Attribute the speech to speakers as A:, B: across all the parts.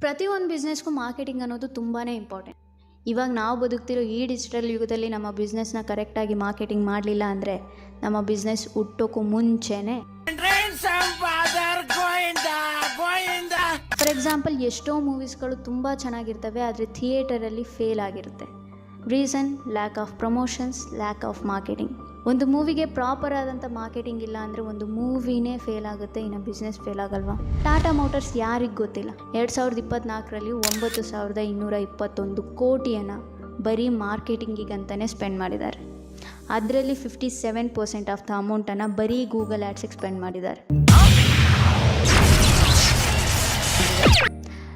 A: ಪ್ರತಿಯೊಂದು ಬಿಸ್ನೆಸ್ಗೂ ಮಾರ್ಕೆಟಿಂಗ್ ಅನ್ನೋದು ತುಂಬಾ ಇಂಪಾರ್ಟೆಂಟ್. ಇವಾಗ ನಾವು ಬದುಕ್ತಿರೋ ಈ ಡಿಜಿಟಲ್ ಯುಗದಲ್ಲಿ ನಮ್ಮ ಬಿಸ್ನೆಸ್ನ ಕರೆಕ್ಟಾಗಿ ಮಾರ್ಕೆಟಿಂಗ್ ಮಾಡಲಿಲ್ಲ ಅಂದರೆ ನಮ್ಮ ಬಿಸ್ನೆಸ್ ಹುಟ್ಟೋಕ್ಕೂ ಮುಂಚೆನೇ ಫಾರ್ ಎಕ್ಸಾಂಪಲ್ ಎಷ್ಟೋ ಮೂವೀಸ್ಗಳು ತುಂಬ ಚೆನ್ನಾಗಿರ್ತವೆ, ಆದರೆ ಥಿಯೇಟರಲ್ಲಿ ಫೇಲ್ ಆಗಿರುತ್ತೆ. Reason lack of promotions, lack of marketing. ಒಂದು ಮೂವಿಗೆ ಪ್ರಾಪರ್ ಆದಂಥ ಮಾರ್ಕೆಟಿಂಗ್ ಇಲ್ಲ ಅಂದರೆ ಒಂದು ಮೂವಿನೇ ಫೇಲ್ ಆಗುತ್ತೆ, ಇನ್ನು ಬಿಸ್ನೆಸ್ ಫೇಲ್ ಆಗಲ್ವಾ? ಟಾಟಾ ಮೋಟರ್ಸ್ ಯಾರಿಗೆ ಗೊತ್ತಿಲ್ಲ, 2024ರಲ್ಲಿ 9,221 ಕೋಟಿಯನ್ನು ಬರೀ ಮಾರ್ಕೆಟಿಂಗಿಗಂತಲೇ ಸ್ಪೆಂಡ್ ಮಾಡಿದ್ದಾರೆ. ಅದರಲ್ಲಿ 57% ಆಫ್ ದ ಅಮೌಂಟನ್ನು ಬರೀ ಗೂಗಲ್ ಆ್ಯಡ್ಸಿಗೆ ಸ್ಪೆಂಡ್ ಮಾಡಿದ್ದಾರೆ.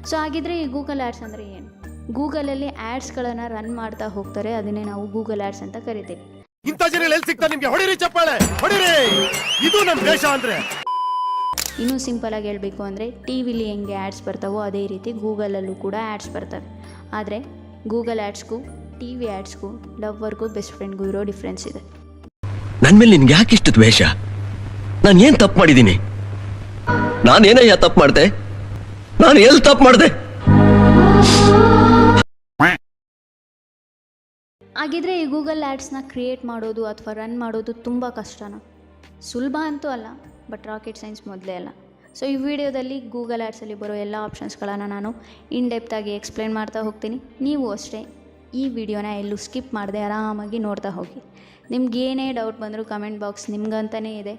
A: ಸೊ ಹಾಗಿದ್ರೆ ಈ ಗೂಗಲ್ ಆ್ಯಡ್ಸ್ ಅಂದರೆ ಏನು? ಗೂಗಲಲ್ಲಿ ಆ್ಯಡ್ಸ್ಗಳನ್ನು ರನ್ ಮಾಡ್ತಾ ಹೋಗ್ತಾರೆ, ಅದನ್ನೇ ನಾವು ಗೂಗಲ್ ಆ್ಯಡ್ಸ್ ಅಂತ ಕರಿತೀವಿ.
B: ಇಂಥ ಜನ ಎಲ್ಲಿ ಸಿಗ್ತಾರೆ ನಿಮಗೆ? ಹೊಡಿರಿ ಚಪ್ಪಾಳೆ, ಹೊಡಿರಿ. ಇದು ನಮ್ಮ ದೇಶ ಅಂದರೆ.
A: ಇನ್ನೂ ಸಿಂಪಲ್ ಆಗಿ ಹೇಳಬೇಕು ಅಂದರೆ ಟಿವಿಲಿ ಹೆಂಗೆ ಆ್ಯಡ್ಸ್ ಬರ್ತಾವೋ ಅದೇ ರೀತಿ ಗೂಗಲಲ್ಲೂ ಕೂಡ ಆ್ಯಡ್ಸ್ ಬರ್ತವೆ. ಆದರೆ ಗೂಗಲ್ ಆ್ಯಡ್ಸ್ಗೂ ಟಿವಿ ಆ್ಯಡ್ಸ್ಗೂ ಲವ್ವರ್ಗೂ ಬೆಸ್ಟ್ ಫ್ರೆಂಡ್ಗೂ ಇರೋ ಡಿಫ್ರೆನ್ಸ್ ಇದೆ.
C: ನನ್ನ ಮೇಲೆ ನಿನ್ಗೆ ಯಾಕೆ ಇಷ್ಟು ದ್ವೇಷ? ನಾನು ಏನು ತಪ್ಪು ಮಾಡಿದ್ದೀನಿ? ನಾನೇನಯ್ಯ ತಪ್ಪು ಮಾಡಿದೆ? ನಾನು ಎಲ್ಲಿ ತಪ್ಪು ಮಾಡಿದೆ?
A: ಹಾಗಿದ್ರೆ ಈ ಗೂಗಲ್ ಆ್ಯಡ್ಸ್ನ ಕ್ರಿಯೇಟ್ ಮಾಡೋದು ಅಥವಾ ರನ್ ಮಾಡೋದು ತುಂಬ ಕಷ್ಟನಾ? ಸುಲಭ ಅಂತೂ ಅಲ್ಲ, ಬಟ್ ರಾಕೆಟ್ ಸೈನ್ಸ್ ಮೊದಲೇ ಅಲ್ಲ. ಸೊ ಈ ವಿಡಿಯೋದಲ್ಲಿ ಗೂಗಲ್ ಆ್ಯಡ್ಸಲ್ಲಿ ಬರೋ ಎಲ್ಲ ಆಪ್ಷನ್ಸ್ಗಳನ್ನು ನಾನು ಇನ್ ಡೆಪ್ತಾಗಿ ಎಕ್ಸ್ಪ್ಲೇನ್ ಮಾಡ್ತಾ ಹೋಗ್ತೀನಿ. ನೀವು ಅಷ್ಟೇ ಈ ವಿಡಿಯೋನ ಎಲ್ಲೂ ಸ್ಕಿಪ್ ಮಾಡದೆ ಆರಾಮಾಗಿ ನೋಡ್ತಾ ಹೋಗಿ. ನಿಮ್ಗೆ ಏನೇ ಡೌಟ್ ಬಂದರೂ ಕಮೆಂಟ್ ಬಾಕ್ಸ್ ನಿಮ್ಗಂತಲೇ ಇದೆ,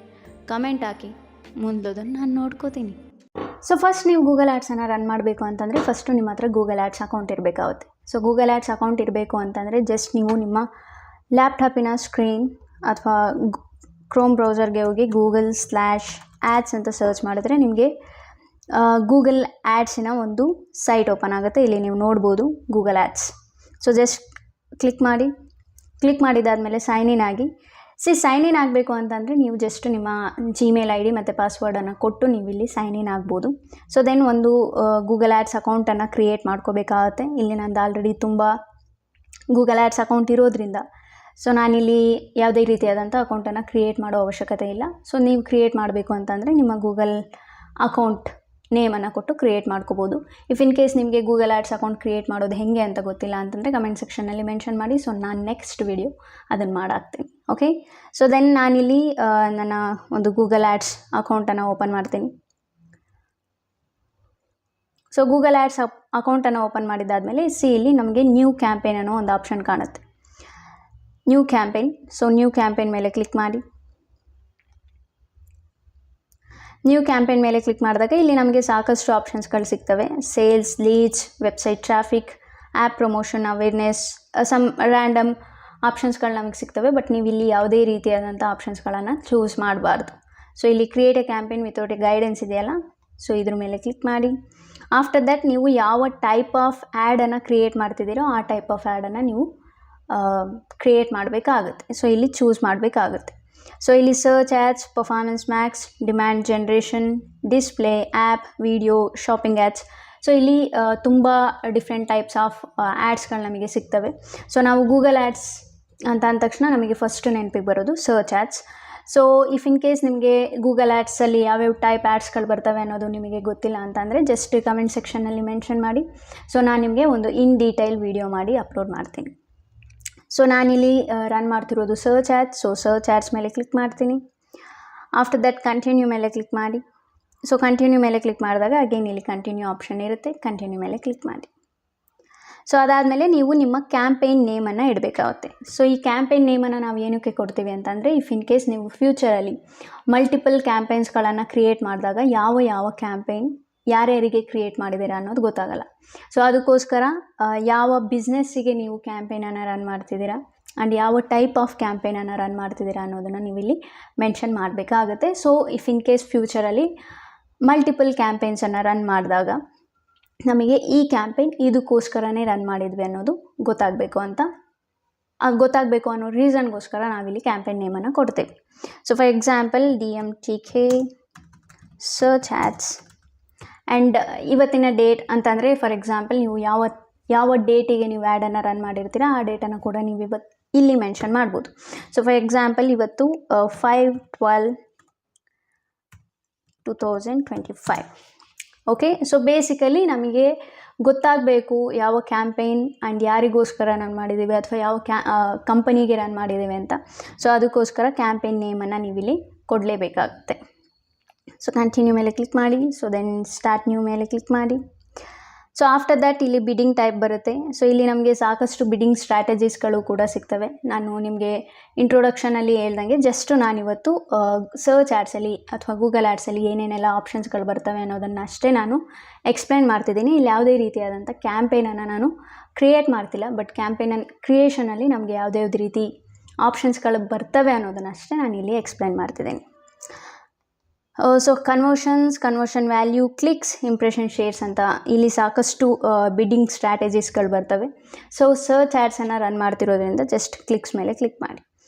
A: ಕಮೆಂಟ್ ಹಾಕಿ, ಮುಂದೋದನ್ನು ನಾನು ನೋಡ್ಕೋತೀನಿ. ಸೊ ಫಸ್ಟ್ ನೀವು ಗೂಗಲ್ ಆ್ಯಡ್ಸನ್ನು ರನ್ ಮಾಡಬೇಕು ಅಂತಂದರೆ ಫಸ್ಟು ನಿಮ್ಮ ಹತ್ರ ಗೂಗಲ್ ಆ್ಯಡ್ಸ್ ಅಕೌಂಟ್ ಇರಬೇಕಾಗುತ್ತೆ. ಸೊ ಗೂಗಲ್ ಆ್ಯಡ್ಸ್ ಅಕೌಂಟ್ ಇರಬೇಕು ಅಂತಂದರೆ ಜಸ್ಟ್ ನೀವು ನಿಮ್ಮ ಲ್ಯಾಪ್ಟಾಪಿನ ಸ್ಕ್ರೀನ್ ಅಥವಾ ಕ್ರೋಮ್ ಬ್ರೌಸರ್ಗೆ ಹೋಗಿ google/ads ಅಂತ ಸರ್ಚ್ ಮಾಡಿದ್ರೆ ನಿಮಗೆ ಗೂಗಲ್ ಆ್ಯಡ್ಸಿನ ಒಂದು ಸೈಟ್ ಓಪನ್ ಆಗುತ್ತೆ. ಇಲ್ಲಿ ನೀವು ನೋಡ್ಬೋದು Google ads. So just click ಮಾಡಿದಾದಮೇಲೆ ಸೈನ್ ಇನ್ ಆಗಿ. ಸೈನ್ ಇನ್ ಆಗಬೇಕು ಅಂತಂದರೆ ನೀವು ಜಸ್ಟ್ ನಿಮ್ಮ ಜಿಮೇಲ್ ID ಮತ್ತು ಪಾಸ್ವರ್ಡನ್ನು ಕೊಟ್ಟು ನೀವು ಇಲ್ಲಿ ಸೈನ್ ಇನ್ ಆಗ್ಬೋದು. ಸೊ ದೆನ್ ಒಂದು ಗೂಗಲ್ ಆ್ಯಡ್ಸ್ ಅಕೌಂಟನ್ನು ಕ್ರಿಯೇಟ್ ಮಾಡ್ಕೋಬೇಕಾಗತ್ತೆ. ಇಲ್ಲಿ ನಂದು ಆಲ್ರೆಡಿ ತುಂಬ ಗೂಗಲ್ ಆ್ಯಡ್ಸ್ ಅಕೌಂಟ್ ಇರೋದ್ರಿಂದ ಸೊ ನಾನಿಲ್ಲಿ ಯಾವುದೇ ರೀತಿಯಾದಂಥ ಅಕೌಂಟನ್ನು ಕ್ರಿಯೇಟ್ ಮಾಡೋ ಅವಶ್ಯಕತೆ ಇಲ್ಲ. ಸೊ ನೀವು ಕ್ರಿಯೇಟ್ ಮಾಡಬೇಕು ಅಂತಂದರೆ ನಿಮ್ಮ ಗೂಗಲ್ ಅಕೌಂಟ್ ನೇಮನ್ನು ಕೊಟ್ಟು ಕ್ರಿಯೇಟ್ ಮಾಡ್ಕೋಬೋದು. ಇಫ್ ಇನ್ ಕೇಸ್ ನಿಮಗೆ ಗೂಗಲ್ ಆ್ಯಡ್ಸ್ ಅಕೌಂಟ್ ಕ್ರಿಯೇಟ್ ಮಾಡೋದು ಹೇಗೆ ಅಂತ ಗೊತ್ತಿಲ್ಲ ಅಂತಂದರೆ ಕಮೆಂಟ್ ಸೆಕ್ಷನಲ್ಲಿ ಮೆನ್ಷನ್ ಮಾಡಿ. ಸೊ ನಾನು ನೆಕ್ಸ್ಟ್ ವಿಡಿಯೋ ಅದನ್ನು ಮಾಡಾಕ್ತೀನಿ. ಓಕೆ, ಸೊ ದೆನ್ ನಾನಿಲ್ಲಿ ನನ್ನ ಒಂದು ಗೂಗಲ್ ಆ್ಯಡ್ಸ್ ಅಕೌಂಟನ್ನು ಓಪನ್ ಮಾಡ್ತೀನಿ. ಸೊ ಗೂಗಲ್ ಆ್ಯಡ್ಸ್ ಅಕೌಂಟನ್ನು ಓಪನ್ ಮಾಡಿದ್ದಾದಮೇಲೆ ಇಲ್ಲಿ ನಮಗೆ ನ್ಯೂ ಕ್ಯಾಂಪೇನ್ ಅನ್ನೋ ಒಂದು ಆಪ್ಷನ್ ಕಾಣುತ್ತೆ. New campaign. So new campaign ಮೇಲೆ ಕ್ಲಿಕ್ ಮಾಡಿ. ನ್ಯೂ ಕ್ಯಾಂಪೇನ್ ಮೇಲೆ ಕ್ಲಿಕ್ ಮಾಡಿದಾಗ ಇಲ್ಲಿ ನಮಗೆ ಸಾಕಷ್ಟು ಆಪ್ಷನ್ಸ್ಗಳು ಸಿಗ್ತವೆ. Sales, leads, website traffic, app promotion, awareness, some random ಆಪ್ಷನ್ಸ್ಗಳು ನಮಗೆ ಸಿಗ್ತವೆ. ಬಟ್ ನೀವು ಇಲ್ಲಿ ಯಾವುದೇ ರೀತಿಯಾದಂಥ ಆಪ್ಷನ್ಸ್ಗಳನ್ನು ಚೂಸ್ ಮಾಡಬಾರ್ದು. ಸೊ ಇಲ್ಲಿ create a campaign without a guidance ಇದೆಯಲ್ಲ, ಸೊ ಇದ್ರ ಮೇಲೆ ಕ್ಲಿಕ್ ಮಾಡಿ. ಆಫ್ಟರ್ ದ್ಯಾಟ್ ನೀವು ಯಾವ ಟೈಪ್ ಆಫ್ ಆ್ಯಡನ್ನು ಕ್ರಿಯೇಟ್ ಮಾಡ್ತಿದ್ದೀರೋ ಆ ಟೈಪ್ ಆಫ್ ಆ್ಯಡನ್ನು ನೀವು ಕ್ರಿಯೇಟ್ ಮಾಡಬೇಕಾಗುತ್ತೆ. ಸೊ ಇಲ್ಲಿ ಚೂಸ್ ಮಾಡಬೇಕಾಗುತ್ತೆ. ಸೊ ಇಲ್ಲಿ search ads, performance Max, demand generation, display, app, video, shopping ads. So ಇಲ್ಲಿ ತುಂಬ ಡಿಫ್ರೆಂಟ್ ಟೈಪ್ಸ್ ಆಫ್ ಆ್ಯಡ್ಸ್ಗಳು ನಮಗೆ ಸಿಗ್ತವೆ. ಸೊ ನಾವು ಗೂಗಲ್ ಆ್ಯಡ್ಸ್ ಅಂತ ಅಂದ ತಕ್ಷಣ ನಮಗೆ ಫಸ್ಟ್ ನೆನಪಿಗೆ ಬರೋದು search ads. So if in case ನಿಮಗೆ ಗೂಗಲ್ ಆ್ಯಡ್ಸಲ್ಲಿ ಯಾವ್ಯಾವ ಟೈಪ್ ಆ್ಯಡ್ಸ್ಗಳು ಬರ್ತವೆ ಅನ್ನೋದು ನಿಮಗೆ ಗೊತ್ತಿಲ್ಲ ಅಂತಂದರೆ ಜಸ್ಟ್ ಕಮೆಂಟ್ ಸೆಕ್ಷನ್ನಲ್ಲಿ ಮೆನ್ಷನ್ ಮಾಡಿ. ಸೊ ನಾನು ನಿಮಗೆ ಒಂದು ಇನ್ ಡೀಟೇಲ್ ವಿಡಿಯೋ ಮಾಡಿ ಅಪ್ಲೋಡ್ ಮಾಡ್ತೀನಿ. ಸೊ ನಾನಿಲ್ಲಿ ರನ್ ಮಾಡ್ತಿರೋದು search ads. So search ads ಮೇಲೆ ಕ್ಲಿಕ್ ಮಾಡ್ತೀನಿ. ಆಫ್ಟರ್ ದಟ್ ಕಂಟಿನ್ಯೂ ಮೇಲೆ ಕ್ಲಿಕ್ ಮಾಡಿ. ಸೊ ಕಂಟಿನ್ಯೂ ಮೇಲೆ ಕ್ಲಿಕ್ ಮಾಡಿದಾಗ ಅಗೇನ್ ಇಲ್ಲಿ ಕಂಟಿನ್ಯೂ ಆಪ್ಷನ್ ಇರುತ್ತೆ, ಕಂಟಿನ್ಯೂ ಮೇಲೆ ಕ್ಲಿಕ್ ಮಾಡಿ. ಸೊ ಅದಾದಮೇಲೆ ನೀವು ನಿಮ್ಮ ಕ್ಯಾಂಪೇನ್ ನೇಮನ್ನು ಇಡಬೇಕಾಗುತ್ತೆ. ಸೊ ಈ ಕ್ಯಾಂಪೇನ್ ನೇಮನ್ನು ನಾವು ಏನಕ್ಕೆ ಕೊಡ್ತೀವಿ ಅಂತಂದರೆ ಇಫ್ ಇನ್ ಕೇಸ್ ನೀವು ಫ್ಯೂಚರಲ್ಲಿ ಮಲ್ಟಿಪಲ್ ಕ್ಯಾಂಪೇನ್ಸ್ಗಳನ್ನು ಕ್ರಿಯೇಟ್ ಮಾಡಿದಾಗ ಯಾವ ಕ್ಯಾಂಪೇನ್ ಯಾರ್ಯಾರಿಗೆ ಕ್ರಿಯೇಟ್ ಮಾಡಿದ್ದೀರಾ ಅನ್ನೋದು ಗೊತ್ತಾಗಲ್ಲ. ಸೊ ಅದಕ್ಕೋಸ್ಕರ ಯಾವ ಬಿಸ್ನೆಸ್ಸಿಗೆ ನೀವು ಕ್ಯಾಂಪೇನನ್ನು ರನ್ ಮಾಡ್ತಿದ್ದೀರಾ ಆ್ಯಂಡ್ ಯಾವ ಟೈಪ್ ಆಫ್ ಕ್ಯಾಂಪೇನನ್ನು ರನ್ ಮಾಡ್ತಿದ್ದೀರಾ ಅನ್ನೋದನ್ನು ನೀವು ಇಲ್ಲಿ ಮೆನ್ಷನ್ ಮಾಡಬೇಕಾಗುತ್ತೆ. ಸೊ ಇಫ್ ಇನ್ ಕೇಸ್ ಫ್ಯೂಚರಲ್ಲಿ ಮಲ್ಟಿಪಲ್ ಕ್ಯಾಂಪೇನ್ಸನ್ನು ರನ್ ಮಾಡಿದಾಗ ನಮಗೆ ಈ ಕ್ಯಾಂಪೇನ್ ಇದಕ್ಕೋಸ್ಕರನೇ ರನ್ ಮಾಡಿದ್ವಿ ಅನ್ನೋದು ಗೊತ್ತಾಗಬೇಕು ಅನ್ನೋ ರೀಸನ್ಗೋಸ್ಕರ ನಾವಿಲ್ಲಿ ಕ್ಯಾಂಪೇನ್ ನೇಮನ್ನು ಕೊಡ್ತೇವೆ. So for example DMTK search ads and ಇವತ್ತಿನ ಡೇಟ್ ಅಂತಂದರೆ ಫಾರ್ ಎಕ್ಸಾಂಪಲ್ ನೀವು ಯಾವ ಡೇಟಿಗೆ ನೀವು ಆ್ಯಡನ್ನು ರನ್ ಮಾಡಿರ್ತೀರ ಆ ಡೇಟನ್ನು ಕೂಡ ನೀವು ಇಲ್ಲಿ ಮೆನ್ಷನ್ ಮಾಡ್ಬೋದು. ಸೊ ಫಾರ್ ಎಕ್ಸಾಂಪಲ್ ಇವತ್ತು 5/12/2025 ಓಕೆ, ಸೊ ಬೇಸಿಕಲಿ ನಮಗೆ ಗೊತ್ತಾಗಬೇಕು ಯಾವ ಕ್ಯಾಂಪೇನ್ ಆ್ಯಂಡ್ ಯಾರಿಗೋಸ್ಕರ ನಾನು ಮಾಡಿದ್ದೀವಿ ಅಥವಾ ಯಾವ ಕಂಪನಿಗೆ ರನ್ ಮಾಡಿದ್ದೀವಿ ಅಂತ. ಸೊ ಅದಕ್ಕೋಸ್ಕರ ಕ್ಯಾಂಪೇನ್ ನೇಮನ್ನು ನೀವಿಲ್ಲಿ ಕೊಡಲೇಬೇಕಾಗುತ್ತೆ. ಸೊ ಕಂಟಿನ್ಯೂ ಮೇಲೆ ಕ್ಲಿಕ್ ಮಾಡಿ. ಸೊ ದೆನ್ ಸ್ಟಾರ್ಟ್ ನ್ಯೂ ಮೇಲೆ ಕ್ಲಿಕ್ ಮಾಡಿ. ಸೊ ಆಫ್ಟರ್ ದ್ಯಾಟ್ ಇಲ್ಲಿ ಬಿಡ್ಡಿಂಗ್ ಟೈಪ್ ಬರುತ್ತೆ. ಸೊ ಇಲ್ಲಿ ನಮಗೆ ಸಾಕಷ್ಟು ಬಿಡ್ಡಿಂಗ್ ಸ್ಟ್ರಾಟಜೀಸ್ಗಳು ಕೂಡ ಸಿಗ್ತವೆ. ನಾನು ನಿಮಗೆ ಇಂಟ್ರೊಡಕ್ಷನಲ್ಲಿ ಹೇಳ್ದಂಗೆ ಜಸ್ಟು ನಾನಿವತ್ತು ಸರ್ಚ್ ಆ್ಯಡ್ಸಲ್ಲಿ ಅಥವಾ ಗೂಗಲ್ ಆ್ಯಡ್ಸಲ್ಲಿ ಏನೇನೆಲ್ಲ ಆಪ್ಷನ್ಸ್ಗಳು ಬರ್ತವೆ ಅನ್ನೋದನ್ನು ಅಷ್ಟೇ ನಾನು ಎಕ್ಸ್ಪ್ಲೈನ್ ಮಾಡ್ತಿದ್ದೀನಿ. ಇಲ್ಲಿ ಯಾವುದೇ ರೀತಿಯಾದಂಥ ಕ್ಯಾಂಪೇನನ್ನು ನಾನು ಕ್ರಿಯೇಟ್ ಮಾಡ್ತಿಲ್ಲ, ಬಟ್ ಕ್ರಿಯೇಷನಲ್ಲಿ ನಮಗೆ ಯಾವುದೇ ರೀತಿ ಆಪ್ಷನ್ಸ್ಗಳು ಬರ್ತವೆ ಅನ್ನೋದನ್ನು ಅಷ್ಟೇ ನಾನು ಇಲ್ಲಿ ಎಕ್ಸ್ಪ್ಲೈನ್ ಮಾಡ್ತಿದ್ದೀನಿ. So conversion value, clicks, impression, shares ಅಂತ ಇಲ್ಲಿ ಸಾಕಷ್ಟು ಬಿಡ್ಡಿಂಗ್ ಸ್ಟ್ರಾಟಜೀಸ್ಗಳು ಬರ್ತವೆ. ಸೊ ಸರ್ಚ್ ಆ್ಯಡ್ಸನ್ನು ರನ್ ಮಾಡ್ತಿರೋದ್ರಿಂದ ಜಸ್ಟ್ ಕ್ಲಿಕ್ಸ್ ಮೇಲೆ ಕ್ಲಿಕ್ ಮಾಡಿ.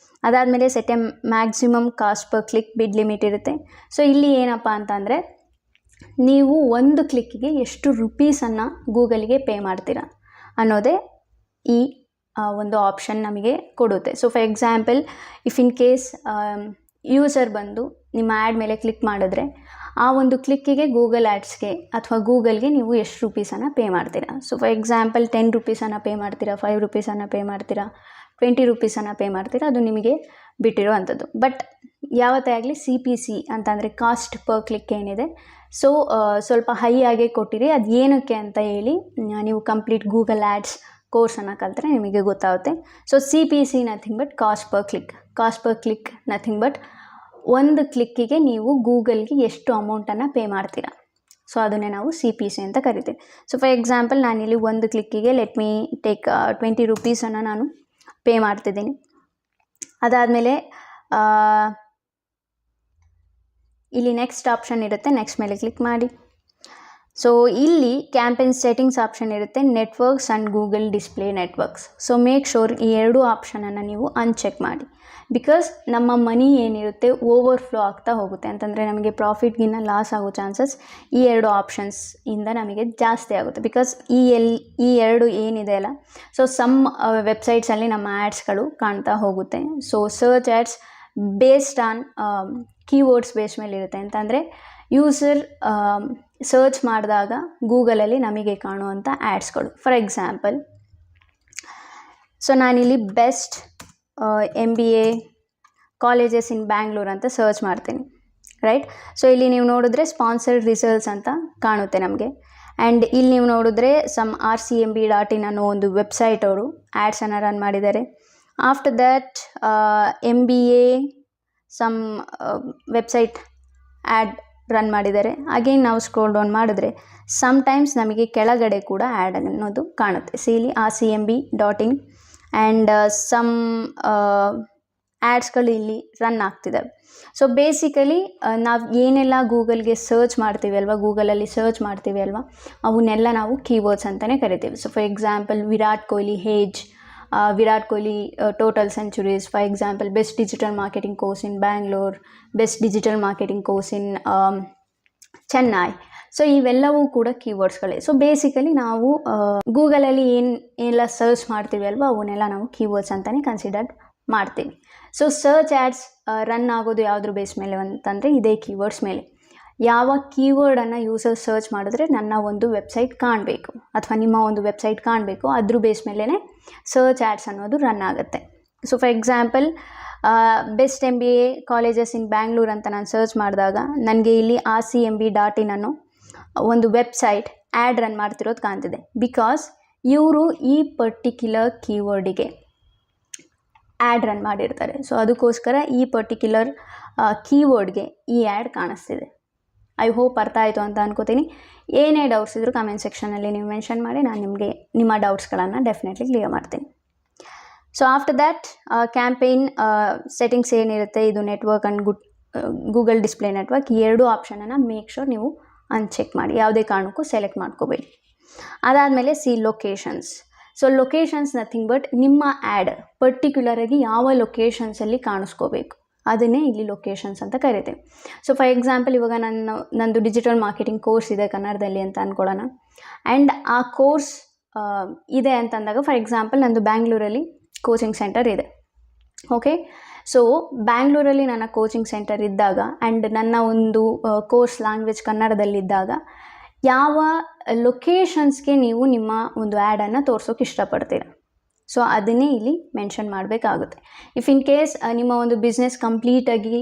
A: ಅದಾದಮೇಲೆ set a maximum cost per click bid limit ಇರುತ್ತೆ. ಸೊ ಇಲ್ಲಿ ಏನಪ್ಪ ಅಂತಂದರೆ ನೀವು ಒಂದು ಕ್ಲಿಕ್ಕಿಗೆ ಎಷ್ಟು ರುಪೀಸನ್ನು ಗೂಗಲ್ಗೆ ಪೇ ಮಾಡ್ತೀರಾ ಅನ್ನೋದೇ ಈ ಒಂದು ಆಪ್ಷನ್ ನಮಗೆ ಕೊಡುತ್ತೆ. So for example, if in case user ಬಂದು ನಿಮ್ಮ ಆ್ಯಡ್ ಮೇಲೆ ಕ್ಲಿಕ್ ಮಾಡಿದ್ರೆ ಆ ಒಂದು ಕ್ಲಿಕ್ಕಿಗೆ ಗೂಗಲ್ ಆ್ಯಡ್ಸ್ಗೆ ಅಥವಾ ಗೂಗಲ್ಗೆ ನೀವು ಎಷ್ಟು ರುಪೀಸನ್ನು ಪೇ ಮಾಡ್ತೀರಾ. ಸೊ ಫಾರ್ ಎಕ್ಸಾಂಪಲ್ 10 ರುಪೀಸನ್ನು ಪೇ ಮಾಡ್ತೀರಾ, 5 ರುಪೀಸನ್ನು ಪೇ ಮಾಡ್ತೀರಾ, 20 ರುಪೀಸನ್ನು ಪೇ ಮಾಡ್ತೀರಾ, ಅದು ನಿಮಗೆ ಬಿಟ್ಟಿರೋ ಅಂಥದ್ದು. ಬಟ್ ಯಾವತ್ತೇ ಆಗಲಿ CPC ಅಂತಂದರೆ ಕಾಸ್ಟ್ ಪರ್ ಕ್ಲಿಕ್ ಏನಿದೆ, ಸೊ ಸ್ವಲ್ಪ ಹೈ ಆಗೇ ಕೊಟ್ಟಿರಿ. ಅದು ಏನಕ್ಕೆ ಅಂತ ಹೇಳಿ ನೀವು ಕಂಪ್ಲೀಟ್ ಗೂಗಲ್ ಆ್ಯಡ್ಸ್ ಕೋರ್ಸನ್ನು ಕಲಿತ್ರೆ ನಿಮಗೆ ಗೊತ್ತಾಗುತ್ತೆ. So CPC nothing but cost per click nothing but ಒಂದು ಕ್ಲಿಕ್ಕಿಗೆ ನೀವು ಗೂಗಲ್ಗೆ ಎಷ್ಟು ಅಮೌಂಟನ್ನು ಪೇ ಮಾಡ್ತೀರಾ. ಸೊ ಅದನ್ನೇ ನಾವು CPC ಅಂತ ಕರಿತೀವಿ. ಸೊ ಫಾರ್ ಎಕ್ಸಾಂಪಲ್ ನಾನಿಲ್ಲಿ ಒಂದು ಕ್ಲಿಕ್ಕಿಗೆ ಲೆಟ್ ಮೀ ಟೇಕ್ 20 ರುಪೀಸನ್ನು ನಾನು ಪೇ ಮಾಡ್ತಿದ್ದೀನಿ. ಅದಾದಮೇಲೆ ಇಲ್ಲಿ ನೆಕ್ಸ್ಟ್ ಆಪ್ಷನ್ ಇರುತ್ತೆ, ನೆಕ್ಸ್ಟ್ ಮೇಲೆ ಕ್ಲಿಕ್ ಮಾಡಿ. ಸೊ ಇಲ್ಲಿ ಕ್ಯಾಂಪೇನ್ ಸೆಟ್ಟಿಂಗ್ಸ್ ಆಪ್ಷನ್ ಇರುತ್ತೆ, networks and Google display networks. So make sure ಈ ಎರಡೂ ಆಪ್ಷನನ್ನು ನೀವು ಅನ್ಚೆಕ್ ಮಾಡಿ. ಬಿಕಾಸ್ ನಮ್ಮ ಮನಿ ಏನಿರುತ್ತೆ ಓವರ್ಫ್ಲೋ ಆಗ್ತಾ ಹೋಗುತ್ತೆ, ಅಂತಂದರೆ ನಮಗೆ ಪ್ರಾಫಿಟ್ಗಿನ್ನ ಲಾಸ್ ಆಗೋ ಚಾನ್ಸಸ್ ಈ ಎರಡು ಆಪ್ಷನ್ಸ್ ಇಂದ ನಮಗೆ ಜಾಸ್ತಿ ಆಗುತ್ತೆ. ಬಿಕಾಸ್ ಈ ಎರಡು ಏನಿದೆ ಅಲ್ಲ, ಸೊ ಸಮ್ ವೆಬ್ಸೈಟ್ಸಲ್ಲಿ ನಮ್ಮ ಆ್ಯಡ್ಸ್ಗಳು ಕಾಣ್ತಾ ಹೋಗುತ್ತೆ. So search ads based on keywords base ಮೇಲೆ ಇರುತ್ತೆ. ಅಂತಂದರೆ ಯೂಸರ್ ಸರ್ಚ್ ಮಾಡಿದಾಗ ಗೂಗಲಲ್ಲಿ ನಮಗೆ ಕಾಣುವಂಥ ಆ್ಯಡ್ಸ್ಗಳು. ಫಾರ್ ಎಕ್ಸಾಂಪಲ್, ಸೊ ನಾನಿಲ್ಲಿ best MBA colleges in Bangalore ಅಂತ ಸರ್ಚ್ ಮಾಡ್ತೀನಿ, ರೈಟ್. ಸೊ ಇಲ್ಲಿ ನೀವು ನೋಡಿದ್ರೆ ಸ್ಪಾನ್ಸರ್ಡ್ ರಿಸಲ್ಟ್ಸ್ ಅಂತ ಕಾಣುತ್ತೆ ನಮಗೆ. ಆ್ಯಂಡ್ ಇಲ್ಲಿ ನೀವು ನೋಡಿದ್ರೆ RCMB.in ಅನ್ನೋ ಒಂದು ವೆಬ್ಸೈಟ್ ಅವರು ಆ್ಯಡ್ಸನ್ನು ರನ್ ಮಾಡಿದ್ದಾರೆ. After that MBA some website ad run ಮಾಡಿದ್ದಾರೆ. ಅಗೇನ್ ನಾವು ಸ್ಕ್ರೋಲ್ ಡೌನ್ ಮಾಡಿದ್ರೆ ಸಮ್ಟೈಮ್ಸ್ ನಮಗೆ ಕೆಳಗಡೆ ಕೂಡ ಆ್ಯಡ್ ಅನ್ನೋದು ಕಾಣುತ್ತೆ. ಸಿ ಇಲ್ಲಿ RCMB.in ಆ್ಯಂಡ್ ಸಮ್ ಆ್ಯಡ್ಸ್ಗಳು ಇಲ್ಲಿ ರನ್ ಆಗ್ತಿದ್ದಾವೆ. ಸೊ ಬೇಸಿಕಲಿ ನಾವು ಏನೆಲ್ಲ ಗೂಗಲ್ಗೆ ಸರ್ಚ್ ಮಾಡ್ತೀವಿ ಅಲ್ವಾ, ಗೂಗಲಲ್ಲಿ ಸರ್ಚ್ ಮಾಡ್ತೀವಿ ಅಲ್ವಾ, ಅವನ್ನೆಲ್ಲ ನಾವು ಕೀವರ್ಡ್ಸ್ ಅಂತಲೇ ಕರಿತೀವಿ. So for example Virat Kohli age, Virat Kohli total centuries, for example best digital marketing course in Bangalore, best digital marketing course in Chennai. So ಇವೆಲ್ಲವೂ ಕೂಡ ಕೀವರ್ಡ್ಸ್ಗಳೇ. ಸೊ ಬೇಸಿಕಲಿ ನಾವು ಗೂಗಲಲ್ಲಿ ಏನೆಲ್ಲ ಸರ್ಚ್ ಮಾಡ್ತೀವಿ ಅಲ್ವಾ, ಅವನ್ನೆಲ್ಲ ನಾವು ಕೀವರ್ಡ್ಸ್ ಅಂತಲೇ ಕನ್ಸಿಡರ್ ಮಾಡ್ತೀವಿ. ಸೊ ಸರ್ಚ್ ಆ್ಯಡ್ಸ್ ರನ್ ಆಗೋದು ಯಾವುದ್ರ ಬೇಸ್ ಮೇಲೆ ಅಂತಂದರೆ ಇದೇ ಕೀವರ್ಡ್ಸ್ ಮೇಲೆ. ಯಾವ ಕೀವರ್ಡನ್ನು ಯೂಸರ್ ಸರ್ಚ್ ಮಾಡಿದ್ರೆ ನನ್ನ ಒಂದು ವೆಬ್ಸೈಟ್ ಕಾಣಬೇಕು ಅಥವಾ ನಿಮ್ಮ ಒಂದು ವೆಬ್ಸೈಟ್ ಕಾಣಬೇಕು, ಅದ್ರ ಬೇಸ್ ಮೇಲೇ ಸರ್ಚ್ ಆ್ಯಡ್ಸ್ ಅನ್ನೋದು ರನ್ ಆಗುತ್ತೆ. So for example best MBA colleges in Bangalore ಅಂತ ನಾನು ಸರ್ಚ್ ಮಾಡಿದಾಗ ನನಗೆ ಇಲ್ಲಿ RCMB.in ಅನ್ನೋ ಒಂದು ವೆಬ್ಸೈಟ್ ಆ್ಯಡ್ ರನ್ ಮಾಡ್ತಿರೋದು ಕಾಣ್ತಿದೆ. ಬಿಕಾಸ್ ಇವರು ಈ ಪರ್ಟಿಕ್ಯುಲರ್ ಕೀವರ್ಡಿಗೆ ಆ್ಯಡ್ ರನ್ ಮಾಡಿರ್ತಾರೆ. ಸೊ ಅದಕ್ಕೋಸ್ಕರ ಈ ಪರ್ಟಿಕ್ಯುಲರ್ ಕೀವರ್ಡ್ಗೆ ಈ ಆ್ಯಡ್ ಕಾಣಿಸ್ತಿದೆ. ಐ ಹೋಪ್ ಅರ್ಥ ಆಯಿತು ಅಂತ ಅನ್ಕೋತೀನಿ. ಏನೇ ಡೌಟ್ಸ್ ಇದ್ದರೂ ಕಮೆಂಟ್ ಸೆಕ್ಷನಲ್ಲಿ ನೀವು ಮೆನ್ಷನ್ ಮಾಡಿ, ನಾನು ನಿಮಗೆ ನಿಮ್ಮ ಡೌಟ್ಸ್ಗಳನ್ನು ಡೆಫಿನೆಟ್ಲಿ ಕ್ಲಿಯರ್ ಮಾಡ್ತೀನಿ. So after that campaign settings ಏನಿರುತ್ತೆ, ಇದು network and Google display network, ಈ ಎರಡೂ ಆಪ್ಷನನ್ನು ಮೇಕ್ ಶೋರ್ ನೀವು ಅನ್ಚೆಕ್ ಮಾಡಿ, ಯಾವುದೇ ಕಾರಣಕ್ಕೂ ಸೆಲೆಕ್ಟ್ ಮಾಡ್ಕೋಬೇಡಿ. ಅದಾದಮೇಲೆ locations. So locations nothing but ನಿಮ್ಮ ಆ್ಯಡ್ ಪರ್ಟಿಕ್ಯುಲರಾಗಿ ಯಾವ ಲೊಕೇಶನ್ಸಲ್ಲಿ ಕಾಣಿಸ್ಕೋಬೇಕು, ಅದನ್ನೇ ಇಲ್ಲಿ ಲೊಕೇಶನ್ಸ್ ಅಂತ ಕರಿತೀವಿ. ಸೊ ಫಾರ್ ಎಕ್ಸಾಂಪಲ್ ಇವಾಗ ನಂದು ಡಿಜಿಟಲ್ ಮಾರ್ಕೆಟಿಂಗ್ ಕೋರ್ಸ್ ಇದೆ ಕನ್ನಡದಲ್ಲಿ ಅಂತ ಅಂದ್ಕೊಳ್ಳೋಣ. ಆ್ಯಂಡ್ ಆ ಕೋರ್ಸ್ ಇದೆ ಅಂತಂದಾಗ ಫಾರ್ ಎಕ್ಸಾಂಪಲ್ ನಂದು ಬ್ಯಾಂಗ್ಳೂರಲ್ಲಿ ಕೋಚಿಂಗ್ ಸೆಂಟರ್ ಇದೆ. ಓಕೆ, ಸೊ ಬ್ಯಾಂಗ್ಳೂರಲ್ಲಿ ನನ್ನ ಕೋಚಿಂಗ್ ಸೆಂಟರ್ ಇದ್ದಾಗ ಆ್ಯಂಡ್ ನನ್ನ ಒಂದು ಕೋರ್ಸ್ ಲ್ಯಾಂಗ್ವೇಜ್ ಕನ್ನಡದಲ್ಲಿದ್ದಾಗ ಯಾವ ಲೊಕೇಶನ್ಸ್ಗೆ ನೀವು ನಿಮ್ಮ ಒಂದು ಆ್ಯಡನ್ನು ತೋರಿಸೋಕೆ ಇಷ್ಟಪಡ್ತೀರ. ಸೊ ಅದನ್ನೇ ಇಲ್ಲಿ ಮೆನ್ಷನ್ ಮಾಡಬೇಕಾಗುತ್ತೆ. ಇಫ್ ಇನ್ ಕೇಸ್ ನಿಮ್ಮ ಒಂದು ಬಿಸ್ನೆಸ್ ಕಂಪ್ಲೀಟಾಗಿ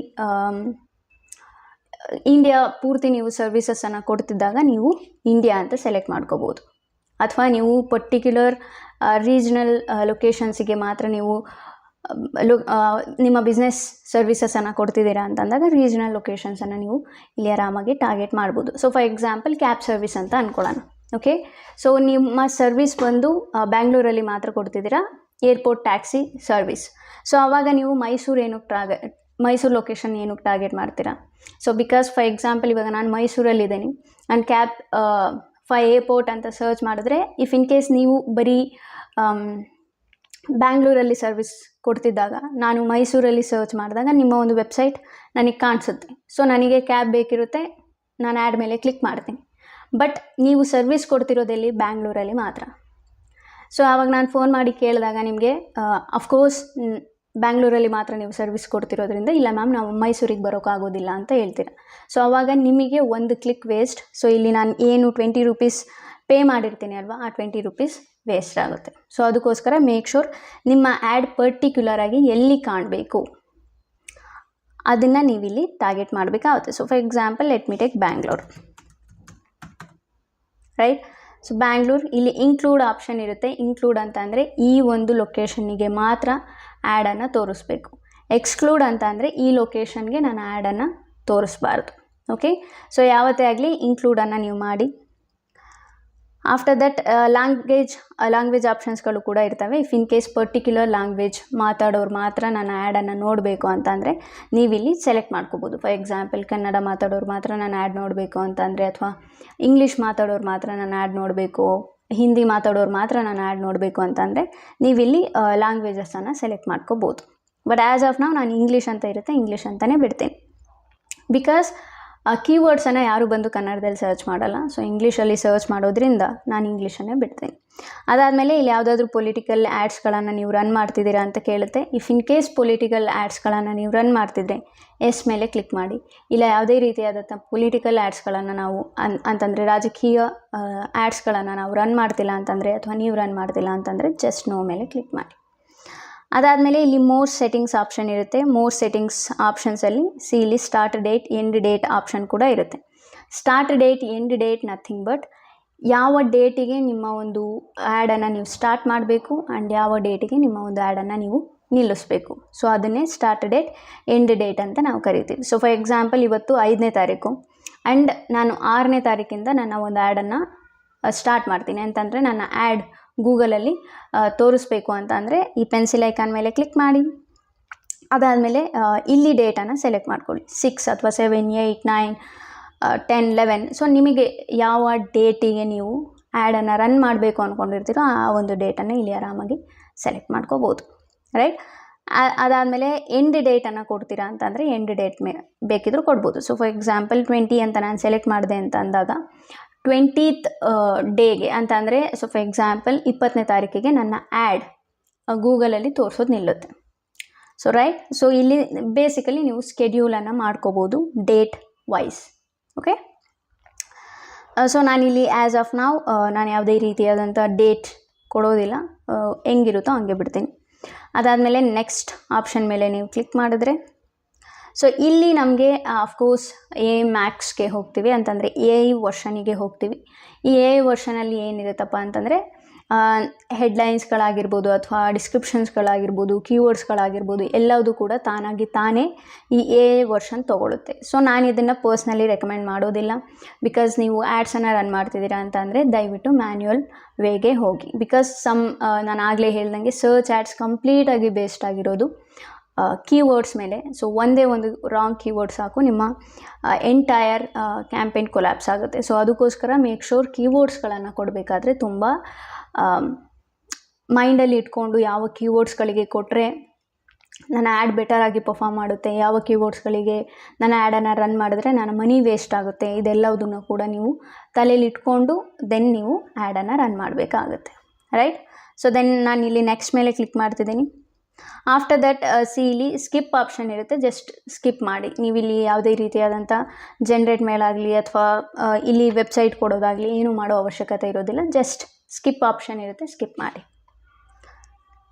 A: ಇಂಡಿಯಾ ಪೂರ್ತಿ ನೀವು ಸರ್ವಿಸಸನ್ನು ಕೊಡ್ತಿದ್ದಾಗ ನೀವು ಇಂಡಿಯಾ ಅಂತ ಸೆಲೆಕ್ಟ್ ಮಾಡ್ಕೋಬೋದು. ಅಥವಾ ನೀವು ಪರ್ಟಿಕ್ಯುಲರ್ ರೀಜ್ನಲ್ ಲೊಕೇಶನ್ಸಿಗೆ ಮಾತ್ರ ನೀವು ನಿಮ್ಮ ಬಿಸ್ನೆಸ್ ಸರ್ವಿಸಸನ್ನು ಕೊಡ್ತಿದ್ದೀರಾ ಅಂತಂದಾಗ ರೀಜ್ನಲ್ ಲೊಕೇಶನ್ಸನ್ನು ನೀವು ಇಲ್ಲಿ ಆರಾಮಾಗಿ ಟಾರ್ಗೆಟ್ ಮಾಡ್ಬೋದು. So for example cab service ಅಂತ ಅಂದ್ಕೊಳ್ಳೋಣ. ಓಕೆ, ಸೊ ನಿಮ್ಮ ಸರ್ವಿಸ್ ಬಂದು ಬ್ಯಾಂಗ್ಳೂರಲ್ಲಿ ಮಾತ್ರ ಕೊಡ್ತಿದ್ದೀರಾ, ಏರ್ಪೋರ್ಟ್ ಟ್ಯಾಕ್ಸಿ ಸರ್ವಿಸ್. ಸೊ ಆವಾಗ ನೀವು ಮೈಸೂರು ಲೊಕೇಶನ್ ಏನಕ್ಕೆ ಟಾರ್ಗೆಟ್ ಮಾಡ್ತೀರಾ? ಸೊ ಬಿಕಾಸ್ ಫಾರ್ ಎಕ್ಸಾಂಪಲ್ ಇವಾಗ ನಾನು ಮೈಸೂರಲ್ಲಿದ್ದೀನಿ, ನಾನು ಕ್ಯಾಬ್ ಏರ್ಪೋರ್ಟ್ ಅಂತ ಸರ್ಚ್ ಮಾಡಿದ್ರೆ, ಇಫ್ ಇನ್ ಕೇಸ್ ನೀವು ಬರೀ ಬ್ಯಾಂಗ್ಳೂರಲ್ಲಿ ಸರ್ವಿಸ್ ಕೊಡ್ತಿದ್ದಾಗ ನಾನು ಮೈಸೂರಲ್ಲಿ ಸರ್ಚ್ ಮಾಡಿದಾಗ ನಿಮ್ಮ ಒಂದು ವೆಬ್ಸೈಟ್ ನನಗೆ ಕಾಣಿಸುತ್ತೆ. ಸೊ ನನಗೆ ಕ್ಯಾಬ್ ಬೇಕಿರುತ್ತೆ, ನಾನು ಆ್ಯಡ್ ಮೇಲೆ ಕ್ಲಿಕ್ ಮಾಡ್ತೀನಿ. ಬಟ್ ನೀವು ಸರ್ವಿಸ್ ಕೊಡ್ತಿರೋದೆಲ್ಲಿ? ಬ್ಯಾಂಗ್ಳೂರಲ್ಲಿ ಮಾತ್ರ. ಸೊ ಆವಾಗ ನಾನು ಫೋನ್ ಮಾಡಿ ಕೇಳಿದಾಗ ನಿಮಗೆ ಅಫ್ಕೋರ್ಸ್ ಬ್ಯಾಂಗ್ಳೂರಲ್ಲಿ ಮಾತ್ರ ನೀವು ಸರ್ವಿಸ್ ಕೊಡ್ತಿರೋದ್ರಿಂದ ಇಲ್ಲ ಮ್ಯಾಮ್ ನಾವು ಮೈಸೂರಿಗೆ ಬರೋಕ್ಕಾಗೋದಿಲ್ಲ ಅಂತ ಹೇಳ್ತೀರ. ಸೊ ಆವಾಗ ನಿಮಗೆ ಒಂದು ಕ್ಲಿಕ್ ವೇಸ್ಟ್. ಸೊ ಇಲ್ಲಿ ನಾನು ಏನು 20 ರೂಪೀಸ್ ಪೇ ಮಾಡಿರ್ತೀನಿ ಅಲ್ವಾ, ಆ 20 ರೂಪೀಸ್ ವೇಸ್ಟ್ ಆಗುತ್ತೆ. ಸೊ ಅದಕ್ಕೋಸ್ಕರ ಮೇಕ್ ಶೋರ್ ನಿಮ್ಮ ಆ್ಯಡ್ ಪರ್ಟಿಕ್ಯುಲರಾಗಿ ಎಲ್ಲಿ ಕಾಣಬೇಕು ಅದನ್ನು ನೀವಿಲ್ಲಿ ಟಾರ್ಗೆಟ್ ಮಾಡಬೇಕಾಗುತ್ತೆ. So for example let me take Bangalore, right. So Bangalore ಇಲ್ಲಿ ಇನ್ಕ್ಲೂಡ್ ಆಪ್ಷನ್ ಇರುತ್ತೆ. ಇನ್ಕ್ಲೂಡ್ ಅಂತ ಅಂದರೆ ಈ ಒಂದು ಲೊಕೇಶನ್ನಿಗೆ ಮಾತ್ರ ಆ್ಯಡನ್ನು ತೋರಿಸ್ಬೇಕು. ಎಕ್ಸ್ಕ್ಲೂಡ್ ಅಂತ ಅಂದರೆ ಈ ಲೊಕೇಶನ್ಗೆ ನಾನು ಆ್ಯಡನ್ನು ತೋರಿಸ್ಬಾರ್ದು. ಓಕೆ, ಸೊ ಯಾವತ್ತೇ ಆಗಲಿ ಇನ್ಕ್ಲೂಡನ್ನು ನೀವು ಮಾಡಿ. ಆಫ್ಟರ್ ದಟ್ ಲ್ಯಾಂಗ್ವೇಜ್ ಆಪ್ಷನ್ಸ್ಗಳು ಕೂಡ ಇರ್ತವೆ. If in case particular language ಮಾತಾಡೋರು ಮಾತ್ರ ನಾನು ಆ್ಯಡನ್ನು ನೋಡಬೇಕು ಅಂತಂದರೆ ನೀವಿಲ್ಲಿ ಸೆಲೆಕ್ಟ್ ಮಾಡ್ಕೋಬೋದು. ಫಾರ್ ಎಕ್ಸಾಂಪಲ್ ಕನ್ನಡ ಮಾತಾಡೋರು ಮಾತ್ರ ನಾನು ಆ್ಯಡ್ ನೋಡಬೇಕು ಅಂತಂದರೆ, ಅಥವಾ ಇಂಗ್ಲೀಷ್ ಮಾತಾಡೋರು ಮಾತ್ರ ನಾನು ಆ್ಯಡ್ ನೋಡಬೇಕು, ಹಿಂದಿ ಮಾತಾಡೋರು ಮಾತ್ರ ನಾನು ಆ್ಯಡ್ ನೋಡಬೇಕು ಅಂತಂದರೆ ನೀವಿಲ್ಲಿ ಲ್ಯಾಂಗ್ವೇಜಸನ್ನು ಸೆಲೆಕ್ಟ್ ಮಾಡ್ಕೋಬೋದು. ಬಟ್ ಆ್ಯಸ್ ಆಫ್ ನಾವು ನಾನು ಇಂಗ್ಲೀಷ್ ಅಂತ ಇರುತ್ತೆ, ಇಂಗ್ಲೀಷ್ ಅಂತಲೇ ಬಿಡ್ತೀನಿ. ಬಿಕಾಸ್ ಕೀವರ್ಡ್ಸನ್ನು ಯಾರು ಬಂದು ಕನ್ನಡದಲ್ಲಿ ಸರ್ಚ್ ಮಾಡಲ್ಲ. ಸೊ ಇಂಗ್ಲೀಷಲ್ಲಿ ಸರ್ಚ್ ಮಾಡೋದ್ರಿಂದ ನಾನು ಇಂಗ್ಲೀಷನ್ನೇ ಬಿಡ್ತೀನಿ. ಅದಾದಮೇಲೆ ಇಲ್ಲಿ ಯಾವುದಾದ್ರೂ ಪೊಲಿಟಿಕಲ್ ಆ್ಯಡ್ಸ್ಗಳನ್ನು ನೀವು ರನ್ ಮಾಡ್ತಿದ್ದೀರಾ ಅಂತ ಕೇಳುತ್ತೆ. ಇಫ್ ಇನ್ ಕೇಸ್ ಪೊಲಿಟಿಕಲ್ ಆ್ಯಡ್ಸ್ಗಳನ್ನು ನೀವು ರನ್ ಮಾಡ್ತಿದ್ರೆ ಎಸ್ ಮೇಲೆ ಕ್ಲಿಕ್ ಮಾಡಿ. ಇಲ್ಲ ಯಾವುದೇ ರೀತಿಯಾದಂಥ ಪೊಲಿಟಿಕಲ್ ಆ್ಯಡ್ಸ್ಗಳನ್ನು ನಾವು ಅಂತಂದರೆ ರಾಜಕೀಯ ಆ್ಯಡ್ಸ್ಗಳನ್ನು ನಾವು ರನ್ ಮಾಡ್ತಿಲ್ಲ ಅಂತಂದರೆ, ಅಥವಾ ನೀವು ರನ್ ಮಾಡ್ತಿಲ್ಲ ಅಂತಂದರೆ ಜಸ್ಟ್ ನೋ ಮೇಲೆ ಕ್ಲಿಕ್ ಮಾಡಿ. ಅದಾದಮೇಲೆ ಇಲ್ಲಿ ಮೋರ್ ಸೆಟ್ಟಿಂಗ್ಸ್ ಆಪ್ಷನ್ ಇರುತ್ತೆ. ಮೋರ್ ಸೆಟ್ಟಿಂಗ್ಸ್ ಆಪ್ಷನ್ಸಲ್ಲಿ ಇಲ್ಲಿ start date, end date option ಕೂಡ ಇರುತ್ತೆ. Start date, end date nothing but ಯಾವ ಡೇಟಿಗೆ ನಿಮ್ಮ ಒಂದು ಆ್ಯಡನ್ನು ನೀವು ಸ್ಟಾರ್ಟ್ ಮಾಡಬೇಕು ಆ್ಯಂಡ್ ಯಾವ ಡೇಟಿಗೆ ನಿಮ್ಮ ಒಂದು ಆ್ಯಡನ್ನು ನೀವು ನಿಲ್ಲಿಸಬೇಕು. ಸೊ ಅದನ್ನೇ ಸ್ಟಾರ್ಟ್ ಡೇಟ್, ಎಂಡ್ ಡೇಟ್ ಅಂತ ನಾವು ಕರಿತೀವಿ. ಸೊ ಫಾರ್ ಎಕ್ಸಾಂಪಲ್ ಇವತ್ತು 5ನೇ ತಾರೀಕು ಆ್ಯಂಡ್ ನಾನು 6ನೇ ತಾರೀಕಿಂದ ನನ್ನ ಒಂದು ಆ್ಯಡನ್ನು ಸ್ಟಾರ್ಟ್ ಮಾಡ್ತೀನಿ ಅಂತಂದರೆ ನನ್ನ ಆ್ಯಡ್ ಗೂಗಲಲ್ಲಿ ತೋರಿಸ್ಬೇಕು ಅಂತ ಅಂದರೆ ಈ ಪೆನ್ಸಿಲ್ ಐಕಾನ್ ಮೇಲೆ ಕ್ಲಿಕ್ ಮಾಡಿ. ಅದಾದಮೇಲೆ ಇಲ್ಲಿ ಡೇಟನ್ನು ಸೆಲೆಕ್ಟ್ ಮಾಡ್ಕೊಳ್ಳಿ. 6 ಅಥವಾ 7, 8, 9, 10, 11. ಸೊ ನಿಮಗೆ ಯಾವ ಡೇಟಿಗೆ ನೀವು ಆ್ಯಡನ್ನು ರನ್ ಮಾಡಬೇಕು ಅಂದ್ಕೊಂಡಿರ್ತೀರೋ ಆ ಒಂದು ಡೇಟನ್ನು ಇಲ್ಲಿ ಆರಾಮಾಗಿ ಸೆಲೆಕ್ಟ್ ಮಾಡ್ಕೋಬೋದು, ರೈಟ್. ಅದಾದಮೇಲೆ ಎಂಡ್ ಡೇಟನ್ನು ಕೊಡ್ತೀರಾ ಅಂತಂದರೆ ಎಂಡ್ ಡೇಟ್ ಬೇಕಿದ್ರೂ ಕೊಡ್ಬೋದು. ಸೊ ಫಾರ್ ಎಕ್ಸಾಂಪಲ್ 20 ಅಂತ ನಾನು ಸೆಲೆಕ್ಟ್ ಮಾಡಿದೆ ಅಂತ ಅಂದಾಗ 20th ಡೇಗೆ ಅಂತ ಅಂದರೆ, ಸೊ ಫಾರ್ ಎಕ್ಸಾಂಪಲ್ 20ನೇ ತಾರೀಕಿಗೆ ನನ್ನ ಆ್ಯಡ್ ಗೂಗಲಲ್ಲಿ ತೋರಿಸೋದು ನಿಲ್ಲುತ್ತೆ. ಸೊ ರೈಟ್, ಸೊ ಇಲ್ಲಿ ಬೇಸಿಕಲಿ ನೀವು ಸ್ಕೆಡ್ಯೂಲನ್ನು ಮಾಡ್ಕೋಬೋದು ಡೇಟ್ ವೈಸ್. ಓಕೆ, ಸೊ ನಾನಿಲ್ಲಿ ಆ್ಯಸ್ ಆಫ್ ನಾವು ನಾನು ಯಾವುದೇ ರೀತಿಯಾದಂಥ ಡೇಟ್ ಕೊಡೋದಿಲ್ಲ, ಹೆಂಗಿರುತ್ತೋ ಹಂಗೆ ಬಿಡ್ತೀನಿ. ಅದಾದಮೇಲೆ ನೆಕ್ಸ್ಟ್ ಆಪ್ಷನ್ ಮೇಲೆ ನೀವು ಕ್ಲಿಕ್ ಮಾಡಿದ್ರೆ ಸೊ ಇಲ್ಲಿ ನಮಗೆ ಅಫ್ಕೋರ್ಸ್ ಮ್ಯಾಕ್ಸ್ಗೆ ಹೋಗ್ತೀವಿ ಅಂತಂದರೆ AI ವರ್ಷನಿಗೆ ಹೋಗ್ತೀವಿ. ಈ AI ವರ್ಷನಲ್ಲಿ ಏನಿರುತ್ತಪ್ಪ ಅಂತಂದರೆ ಹೆಡ್ಲೈನ್ಸ್ಗಳಾಗಿರ್ಬೋದು ಅಥವಾ ಡಿಸ್ಕ್ರಿಪ್ಷನ್ಸ್ಗಳಾಗಿರ್ಬೋದು, ಕೀವರ್ಡ್ಸ್ಗಳಾಗಿರ್ಬೋದು, ಎಲ್ಲದೂ ಕೂಡ ತಾನೇ ಈ AI ವರ್ಷನ್ ತೊಗೊಳುತ್ತೆ. ಸೊ ನಾನು ಇದನ್ನು ಪರ್ಸ್ನಲಿ ರೆಕಮೆಂಡ್ ಮಾಡೋದಿಲ್ಲ. ಬಿಕಾಸ್ ನೀವು ಆ್ಯಡ್ಸನ್ನು ರನ್ ಮಾಡ್ತಿದ್ದೀರಾ ಅಂತಂದರೆ ದಯವಿಟ್ಟು ಮ್ಯಾನ್ಯುವಲ್ ವೇಗೆ ಹೋಗಿ. ಬಿಕಾಸ್ ನಾನು ಆಗಲೇ ಹೇಳ್ದಂಗೆ ಸರ್ಚ್ ಆ್ಯಡ್ಸ್ ಕಂಪ್ಲೀಟಾಗಿ ಬೇಸ್ಡ್ ಆಗಿರೋದು ಕೀವರ್ಡ್ಸ್ ಮೇಲೆ. ಸೊ ಒಂದೇ ಒಂದು ರಾಂಗ್ ಕೀವರ್ಡ್ ಸಾಕು ನಿಮ್ಮ ಎಂಟೈರ್ ಕ್ಯಾಂಪೇನ್ ಕೊಲ್ಯಾಪ್ಸ್ ಆಗುತ್ತೆ. ಸೊ ಅದಕ್ಕೋಸ್ಕರ ಮೇಕ್ ಶೋರ್ ಕೀವರ್ಡ್ಸ್ಗಳನ್ನು ಕೊಡಬೇಕಾದ್ರೆ ತುಂಬ ಮೈಂಡಲ್ಲಿ ಇಟ್ಕೊಂಡು ಯಾವ ಕೀವರ್ಡ್ಸ್ಗಳಿಗೆ ಕೊಟ್ಟರೆ ನನ್ನ ಆ್ಯಡ್ ಬೆಟರಾಗಿ ಪರ್ಫಾರ್ಮ್ ಮಾಡುತ್ತೆ, ಯಾವ ಕೀವರ್ಡ್ಸ್ಗಳಿಗೆ ನನ್ನ ಆ್ಯಡನ್ನು ರನ್ ಮಾಡಿದ್ರೆ ನನ್ನ ಮನಿ ವೇಸ್ಟ್ ಆಗುತ್ತೆ, ಇದೆಲ್ಲದನ್ನು ಕೂಡ ನೀವು ತಲೆಯಲ್ಲಿ ಇಟ್ಕೊಂಡು ದೆನ್ ನೀವು ಆ್ಯಡನ್ನು ರನ್ ಮಾಡಬೇಕಾಗುತ್ತೆ, ರೈಟ್. ಸೊ ದೆನ್ ನಾನು ಇಲ್ಲಿ ನೆಕ್ಸ್ಟ್ ಮೇಲೆ ಕ್ಲಿಕ್ ಮಾಡ್ತಿದ್ದೀನಿ. ಆಫ್ಟರ್ ದಟ್ ಇಲ್ಲಿ ಸ್ಕಿಪ್ ಆಪ್ಷನ್ ಇರುತ್ತೆ, ಜಸ್ಟ್ ಸ್ಕಿಪ್ ಮಾಡಿ. ನೀವು ಇಲ್ಲಿ ಯಾವುದೇ ರೀತಿಯಾದಂಥ ಜನ್ರೇಟ್ ಮೇಲಾಗಲಿ ಅಥವಾ ಇಲ್ಲಿ ವೆಬ್ಸೈಟ್ ಕೊಡೋದಾಗಲಿ ಏನೂ ಮಾಡೋ ಅವಶ್ಯಕತೆ ಇರೋದಿಲ್ಲ. ಜಸ್ಟ್ ಸ್ಕಿಪ್ ಆಪ್ಷನ್ ಇರುತ್ತೆ, ಸ್ಕಿಪ್ ಮಾಡಿ.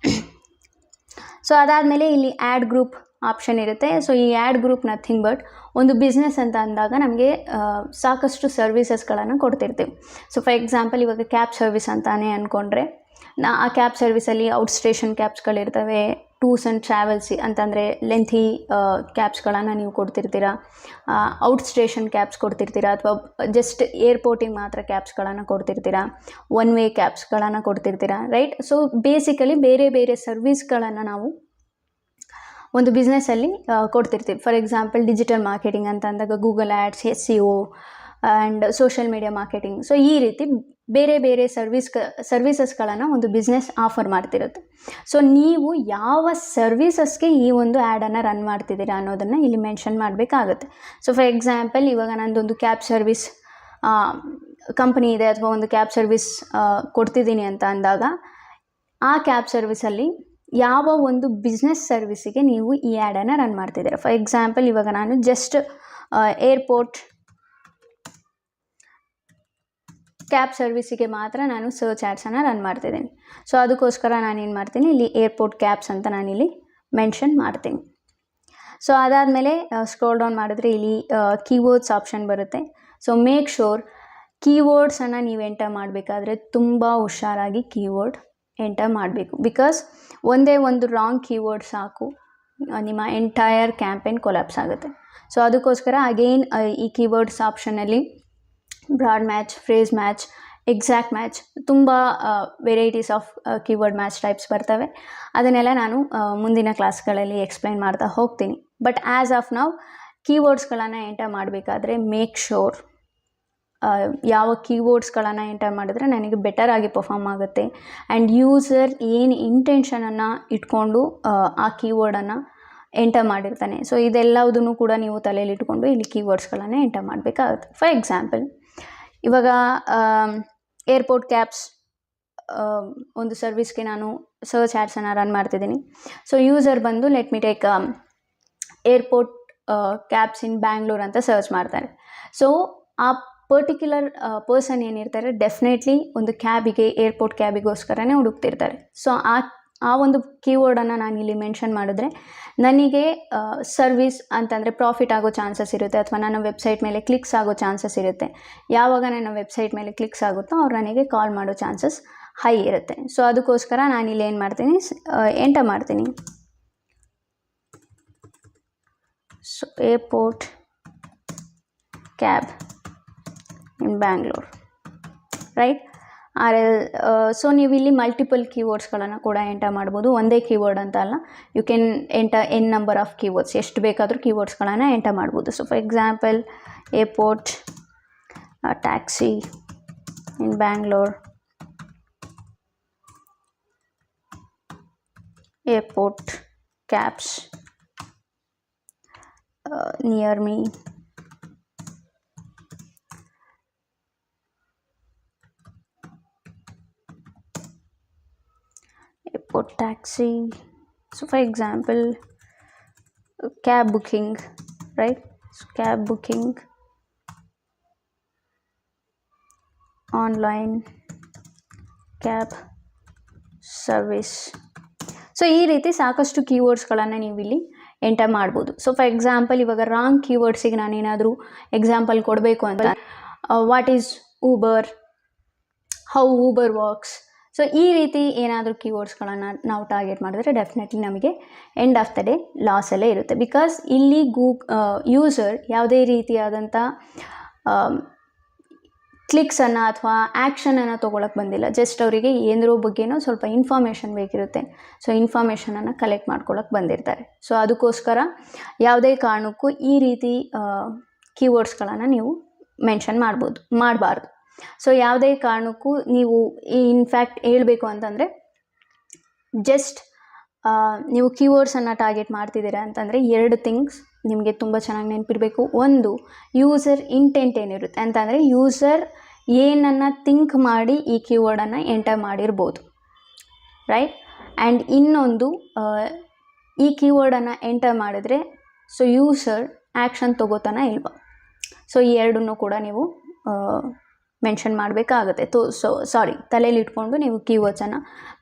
A: ಸೊ ಅದಾದಮೇಲೆ ಇಲ್ಲಿ ಆ್ಯಡ್ ಗ್ರೂಪ್ ಆಪ್ಷನ್ ಇರುತ್ತೆ. ಸೊ ಈ ಆ್ಯಡ್ ಗ್ರೂಪ್ ನಥಿಂಗ್ ಬಟ್ ಒಂದು ಬಿಸ್ನೆಸ್ ಅಂತ ಅಂದಾಗ ನಮಗೆ ಸಾಕಷ್ಟು ಸರ್ವಿಸಸ್ಗಳನ್ನು ಕೊಡ್ತಿರ್ತೀವಿ. ಸೊ ಫಾರ್ ಎಕ್ಸಾಂಪಲ್ ಇವಾಗ ಕ್ಯಾಬ್ ಸರ್ವಿಸ್ ಅಂತಾನೆ ಅಂದ್ಕೊಂಡ್ರೆ ಆ ಕ್ಯಾಬ್ ಸರ್ವಿಸಲ್ಲಿ ಔಟ್ ಸ್ಟೇಷನ್ ಕ್ಯಾಬ್ಸ್ಗಳಿರ್ತವೆ, ಟೂರ್ಸ್ ಆ್ಯಂಡ್ ಟ್ರಾವೆಲ್ಸ್ ಅಂತಂದರೆ ಲೆಂಥಿ ಕ್ಯಾಬ್ಸ್ಗಳನ್ನು ನೀವು ಕೊಡ್ತಿರ್ತೀರ, ಔಟ್ ಸ್ಟೇಷನ್ ಕ್ಯಾಬ್ಸ್ ಕೊಡ್ತಿರ್ತೀರ, ಅಥವಾ ಜಸ್ಟ್ ಏರ್ಪೋರ್ಟಿಗೆ ಮಾತ್ರ ಕ್ಯಾಬ್ಸ್ಗಳನ್ನು ಕೊಡ್ತಿರ್ತೀರ, ಒನ್ ವೇ ಕ್ಯಾಬ್ಸ್ಗಳನ್ನು ಕೊಡ್ತಿರ್ತೀರ, ರೈಟ್. ಸೊ ಬೇಸಿಕಲಿ ಬೇರೆ ಬೇರೆ ಸರ್ವಿಸ್ಗಳನ್ನು ನಾವು ಒಂದು ಬಿಸ್ನೆಸ್ಸಲ್ಲಿ ಕೊಡ್ತಿರ್ತೀವಿ. ಫಾರ್ ಎಕ್ಸಾಂಪಲ್ ಡಿಜಿಟಲ್ ಮಾರ್ಕೆಟಿಂಗ್ ಅಂತ ಅಂದಾಗ Google ads, SEO and social media marketing. So ಈ ರೀತಿ ಬೇರೆ ಬೇರೆ ಸರ್ವಿಸಸ್ಗಳನ್ನು ಒಂದು ಬಿಸ್ನೆಸ್ ಆಫರ್ ಮಾಡ್ತಿರುತ್ತೆ. ಸೊ ನೀವು ಯಾವ ಸರ್ವಿಸಸ್ಗೆ ಈ ಒಂದು ಆ್ಯಡನ್ನು ರನ್ ಮಾಡ್ತಿದ್ದೀರಾ ಅನ್ನೋದನ್ನು ಇಲ್ಲಿ ಮೆನ್ಷನ್ ಮಾಡಬೇಕಾಗುತ್ತೆ. ಸೊ ಫಾರ್ ಎಕ್ಸಾಂಪಲ್ ಇವಾಗ ನಂದೊಂದು ಕ್ಯಾಬ್ ಸರ್ವಿಸ್ ಕಂಪ್ನಿ ಇದೆ ಅಥವಾ ಒಂದು ಕ್ಯಾಬ್ ಸರ್ವಿಸ್ ಕೊಡ್ತಿದ್ದೀನಿ ಅಂತ ಅಂದಾಗ ಆ ಕ್ಯಾಬ್ ಸರ್ವಿಸಲ್ಲಿ ಯಾವ ಒಂದು ಬಿಸ್ನೆಸ್ ಸರ್ವಿಸಿಗೆ ನೀವು ಈ ಆ್ಯಡನ್ನು ರನ್ ಮಾಡ್ತಿದ್ದೀರಾ. ಫಾರ್ ಎಕ್ಸಾಂಪಲ್ ಇವಾಗ ನಾನು ಜಸ್ಟ್ ಏರ್ಪೋರ್ಟ್ ಕ್ಯಾಬ್ ಸರ್ವಿಸಿಗೆ ಮಾತ್ರ ನಾನು ಸರ್ಚ್ ಆ್ಯಡ್ಸನ್ನು ರನ್ ಮಾಡ್ತಿದ್ದೀನಿ. ಸೊ ಅದಕ್ಕೋಸ್ಕರ ನಾನೇನು ಮಾಡ್ತೀನಿ, ಇಲ್ಲಿ ಏರ್ಪೋರ್ಟ್ ಕ್ಯಾಬ್ಸ್ ಅಂತ ನಾನಿಲ್ಲಿ ಮೆನ್ಷನ್ ಮಾಡ್ತೀನಿ. ಸೊ ಅದಾದಮೇಲೆ ಸ್ಕ್ರೋಲ್ ಡೌನ್ ಮಾಡಿದ್ರೆ ಇಲ್ಲಿ ಕೀವರ್ಡ್ಸ್ ಆಪ್ಷನ್ ಬರುತ್ತೆ. ಸೊ ಮೇಕ್ ಶೋರ್ ಕೀವರ್ಡ್ಸನ್ನು ನೀವು ಎಂಟರ್ ಮಾಡಬೇಕಾದ್ರೆ ತುಂಬ ಹುಷಾರಾಗಿ ಕೀವರ್ಡ್ ಎಂಟರ್ ಮಾಡಬೇಕು. ಬಿಕಾಸ್ ಒಂದೇ ಒಂದು ರಾಂಗ್ ಕೀವರ್ಡ್ ಸಾಕು ನಿಮ್ಮ ಎಂಟೈರ್ ಕ್ಯಾಂಪೇನ್ ಕೊಲ್ಯಾಪ್ಸ್ ಆಗುತ್ತೆ. ಸೊ ಅದಕ್ಕೋಸ್ಕರ ಅಗೈನ್ ಈ ಕೀವರ್ಡ್ಸ್ ಆಪ್ಷನಲ್ಲಿ broad match, phrase match, exact match, ತುಂಬ varieties of keyword match types ಬರ್ತವೆ. ಅದನ್ನೆಲ್ಲ ನಾನು ಮುಂದಿನ ಕ್ಲಾಸ್ಗಳಲ್ಲಿ ಎಕ್ಸ್ಪ್ಲೈನ್ ಮಾಡ್ತಾ ಹೋಗ್ತೀನಿ. ಬಟ್ ಆ್ಯಸ್ ಆಫ್ ನಾವು ಕೀವರ್ಡ್ಸ್ಗಳನ್ನು ಎಂಟರ್ ಮಾಡಬೇಕಾದ್ರೆ ಮೇಕ್ ಶೋರ್ ಯಾವ ಕೀವರ್ಡ್ಸ್ಗಳನ್ನು ಎಂಟರ್ ಮಾಡಿದ್ರೆ ನನಗೆ ಬೆಟರಾಗಿ ಪರ್ಫಾರ್ಮ್ ಆಗುತ್ತೆ ಆ್ಯಂಡ್ ಯೂಸರ್ ಏನು ಇಂಟೆನ್ಷನನ್ನು ಇಟ್ಕೊಂಡು ಆ ಕೀವರ್ಡನ್ನು ಎಂಟರ್ ಮಾಡಿರ್ತಾನೆ. ಸೊ ಇದೆಲ್ಲದನ್ನು ಕೂಡ ನೀವು ತಲೆಯಲ್ಲಿ ಇಟ್ಕೊಂಡು ಇಲ್ಲಿ ಕೀವರ್ಡ್ಸ್ಗಳನ್ನು ಎಂಟರ್ ಮಾಡಬೇಕಾಗುತ್ತೆ. ಫಾರ್ ಎಕ್ಸಾಂಪಲ್ ಇವಾಗ ಏರ್ಪೋರ್ಟ್ ಕ್ಯಾಬ್ಸ್ ಒಂದು ಸರ್ವಿಸ್ಗೆ ನಾನು ಸರ್ಚ್ ಆ್ಯಡ್ಸನ್ನು ರನ್ ಮಾಡ್ತಿದ್ದೀನಿ. ಸೊ ಯೂಸರ್ ಬಂದು let me take airport cabs in Bangalore ಅಂತ ಸರ್ಚ್ ಮಾಡ್ತಾರೆ. ಸೊ ಆ ಪರ್ಟಿಕ್ಯುಲರ್ ಪರ್ಸನ್ ಏನಿರ್ತಾರೆ ಡೆಫಿನೆಟ್ಲಿ ಒಂದು ಕ್ಯಾಬಿಗೆ, ಏರ್ಪೋರ್ಟ್ ಕ್ಯಾಬಿಗೋಸ್ಕರನೇ ಹುಡುಕ್ತಿರ್ತಾರೆ. ಸೊ ಆ ಒಂದು ಕೀವರ್ಡನ್ನು ನಾನು ಇಲ್ಲಿ ಮೆನ್ಷನ್ ಮಾಡಿದ್ರೆ ನನಗೆ ಸರ್ವಿಸ್ ಅಂತಂದರೆ ಪ್ರಾಫಿಟ್ ಆಗೋ ಚಾನ್ಸಸ್ ಇರುತ್ತೆ, ಅಥವಾ ನನ್ನ ವೆಬ್ಸೈಟ್ ಮೇಲೆ ಕ್ಲಿಕ್ಸ್ ಆಗೋ ಚಾನ್ಸಸ್ ಇರುತ್ತೆ. ಯಾವಾಗ ನನ್ನ ವೆಬ್ಸೈಟ್ ಮೇಲೆ ಕ್ಲಿಕ್ಸ್ ಆಗುತ್ತೋ ಅವ್ರು ನನಗೆ ಕಾಲ್ ಮಾಡೋ ಚಾನ್ಸಸ್ ಹೈ ಇರುತ್ತೆ. ಸೊ ಅದಕ್ಕೋಸ್ಕರ ನಾನಿಲ್ಲಿ ಏನು ಮಾಡ್ತೀನಿ, ಎಂಟರ್ ಮಾಡ್ತೀನಿ. ಸೊ ಏರ್ಪೋರ್ಟ್ ಕ್ಯಾಬ್ ಇನ್ ಬ್ಯಾಂಗ್ಳೂರ್, ರೈಟ್. ಸೊ ನೀವು ಇಲ್ಲಿ ಮಲ್ಟಿಪಲ್ ಕೀವರ್ಡ್ಸ್ಗಳನ್ನು ಕೂಡ ಎಂಟರ್ ಮಾಡ್ಬೋದು. ಒಂದೇ ಕೀವರ್ಡ್ ಅಂತ ಅಲ್ಲ, you can enter N number of keywords, ಎಷ್ಟು ಬೇಕಾದರೂ ಕೀವರ್ಡ್ಸ್ಗಳನ್ನು ಎಂಟರ್ ಮಾಡ್ಬೋದು. So for example airport taxi in Bangalore, airport cabs near me, airport taxi. So for example cab booking, right? So cab booking, online cab service. So ಈ ರೀತಿ ಸಾಕಷ್ಟು ಕೀವರ್ಡ್ಸ್ಗಳನ್ನು ನೀವು ಇಲ್ಲಿ enter ಮಾಡ್ಬೋದು. ಸೊ ಫಾರ್ ಎಕ್ಸಾಂಪಲ್ ಇವಾಗ ರಾಂಗ್ ಕೀವರ್ಡ್ಸಿಗೆ ನಾನೇನಾದರೂ example ಕೊಡಬೇಕು ಅಂತ, what is Uber, how Uber works. So ಈ ರೀತಿ ಏನಾದರೂ ಕೀವರ್ಡ್ಸ್ಗಳನ್ನು ನಾವು ಟಾರ್ಗೆಟ್ ಮಾಡಿದ್ರೆ ಡೆಫಿನೆಟ್ಲಿ ನಮಗೆ ಎಂಡ್ ಆಫ್ ದ ಡೇ ಲಾಸಲ್ಲೇ ಇರುತ್ತೆ. ಬಿಕಾಸ್ ಇಲ್ಲಿ ಯೂಸರ್ ಯಾವುದೇ ರೀತಿಯಾದಂಥ ಕ್ಲಿಕ್ಸನ್ನು ಅಥವಾ ಆ್ಯಕ್ಷನನ್ನು ತೊಗೊಳಕ್ಕೆ ಬಂದಿಲ್ಲ. ಜಸ್ಟ್ ಅವರಿಗೆ ಏನರ ಬಗ್ಗೆನೋ ಸ್ವಲ್ಪ ಇನ್ಫಾರ್ಮೇಷನ್ ಬೇಕಿರುತ್ತೆ. ಸೊ ಇನ್ಫಾರ್ಮೇಷನನ್ನು ಕಲೆಕ್ಟ್ ಮಾಡ್ಕೊಳ್ಳೋಕೆ ಬಂದಿರ್ತಾರೆ. ಸೊ ಅದಕ್ಕೋಸ್ಕರ ಯಾವುದೇ ಕಾರಣಕ್ಕೂ ಈ ರೀತಿ ಕೀವರ್ಡ್ಸ್ಗಳನ್ನು ನೀವು ಮೆನ್ಷನ್ ಮಾಡಬಾರ್ದು. ಸೊ ಯಾವುದೇ ಕಾರಣಕ್ಕೂ ನೀವು ಇನ್ಫ್ಯಾಕ್ಟ್ ಹೇಳಬೇಕು ಅಂತಂದರೆ ಜಸ್ಟ್ ನೀವು ಕೀವರ್ಡ್ಸನ್ನು ಟಾರ್ಗೆಟ್ ಮಾಡ್ತಿದ್ದೀರಾ ಅಂತಂದರೆ 2 ಥಿಂಗ್ಸ್ ನಿಮಗೆ ತುಂಬ ಚೆನ್ನಾಗಿ ನೆನಪಿರಬೇಕು. ಒಂದು, ಯೂಸರ್ ಇಂಟೆಂಟ್ ಏನಿರುತ್ತೆ ಅಂತಂದರೆ ಯೂಸರ್ ಏನನ್ನು ಥಿಂಕ್ ಮಾಡಿ ಈ ಕೀವರ್ಡನ್ನು ಎಂಟರ್ ಮಾಡಿರ್ಬೋದು, ರೈಟ್. ಆ್ಯಂಡ್ ಇನ್ನೊಂದು ಈ ಕೀವರ್ಡನ್ನು ಎಂಟರ್ ಮಾಡಿದ್ರೆ ಸೊ ಯೂಸರ್ ಆ್ಯಕ್ಷನ್ ತೊಗೋತಾನ ಇಲ್ವಾ, ಸೊ ಈ ಎರಡನ್ನೂ ಕೂಡ ನೀವು ಮೆನ್ಷನ್ ಮಾಡಬೇಕಾಗುತ್ತೆ. ತಲೆಯಲ್ಲಿ ಇಟ್ಕೊಂಡು ನೀವು ಕೀವರ್ಡ್ಸನ್ನು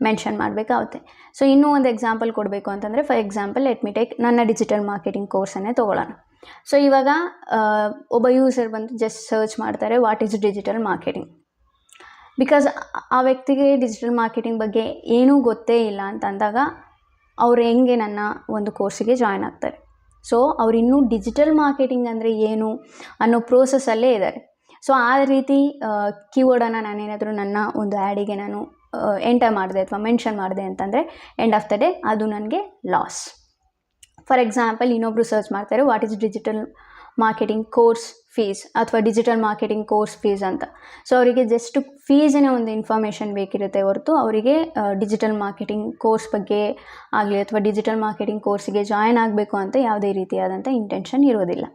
A: ಮೆನ್ಷನ್ ಮಾಡಬೇಕಾಗುತ್ತೆ. ಸೊ ಇನ್ನೂ ಒಂದು ಎಕ್ಸಾಂಪಲ್ ಕೊಡಬೇಕು ಅಂತಂದರೆ, for example let me take ನನ್ನ ಡಿಜಿಟಲ್ ಮಾರ್ಕೆಟಿಂಗ್ ಕೋರ್ಸನ್ನೇ ತೊಗೊಳ್ಳೋಣ. ಸೊ ಇವಾಗ ಒಬ್ಬ ಯೂಸರ್ ಬಂದು ಜಸ್ಟ್ ಸರ್ಚ್ ಮಾಡ್ತಾರೆ what is digital marketing. Because ಆ ವ್ಯಕ್ತಿಗೆ ಡಿಜಿಟಲ್ ಮಾರ್ಕೆಟಿಂಗ್ ಬಗ್ಗೆ ಏನೂ ಗೊತ್ತೇ ಇಲ್ಲ ಅಂತ ಅಂದಾಗ ಅವ್ರು ಹೆಂಗೆ ನನ್ನ ಒಂದು ಕೋರ್ಸಿಗೆ ಜಾಯ್ನ್ ಆಗ್ತಾರೆ. ಸೊ ಅವ್ರು ಇನ್ನೂ ಡಿಜಿಟಲ್ ಮಾರ್ಕೆಟಿಂಗ್ ಅಂದರೆ ಏನು ಅನ್ನೋ ಪ್ರೋಸೆಸ್ಸಲ್ಲೇ ಇದ್ದಾರೆ. ಸೊ ಆ ರೀತಿ ಕೀವರ್ಡನ್ನು ನಾನೇನಾದರೂ ನನ್ನ ಒಂದು ಆ್ಯಡಿಗೆ ನಾನು ಎಂಟರ್ ಮಾಡಿದೆ ಅಥವಾ ಮೆನ್ಷನ್ ಮಾಡಿದೆ ಅಂತಂದರೆ ಎಂಡ್ ಆಫ್ ದ ಡೇ ಅದು ನನಗೆ ಲಾಸ್. ಫಾರ್ ಎಕ್ಸಾಂಪಲ್, ಇನ್ನೊಬ್ಬರು ಸರ್ಚ್ ಮಾಡ್ತಾರೆ what is digital marketing course fees ಅಥವಾ ಡಿಜಿಟಲ್ ಮಾರ್ಕೆಟಿಂಗ್ ಕೋರ್ಸ್ ಫೀಸ್ ಅಂತ. ಸೊ ಅವರಿಗೆ ಜಸ್ಟ್ ಫೀಸಿನ ಒಂದು ಇನ್ಫಾರ್ಮೇಷನ್ ಬೇಕಿರುತ್ತೆ ಹೊರತು ಅವರಿಗೆ ಡಿಜಿಟಲ್ ಮಾರ್ಕೆಟಿಂಗ್ ಕೋರ್ಸ್ ಬಗ್ಗೆ ಆಗಲಿ ಅಥವಾ ಡಿಜಿಟಲ್ ಮಾರ್ಕೆಟಿಂಗ್ ಕೋರ್ಸಿಗೆ ಜಾಯ್ನ್ ಆಗಬೇಕು ಅಂತ ಯಾವುದೇ ರೀತಿಯಾದಂಥ ಇಂಟೆನ್ಷನ್ ಇರೋದಿಲ್ಲ.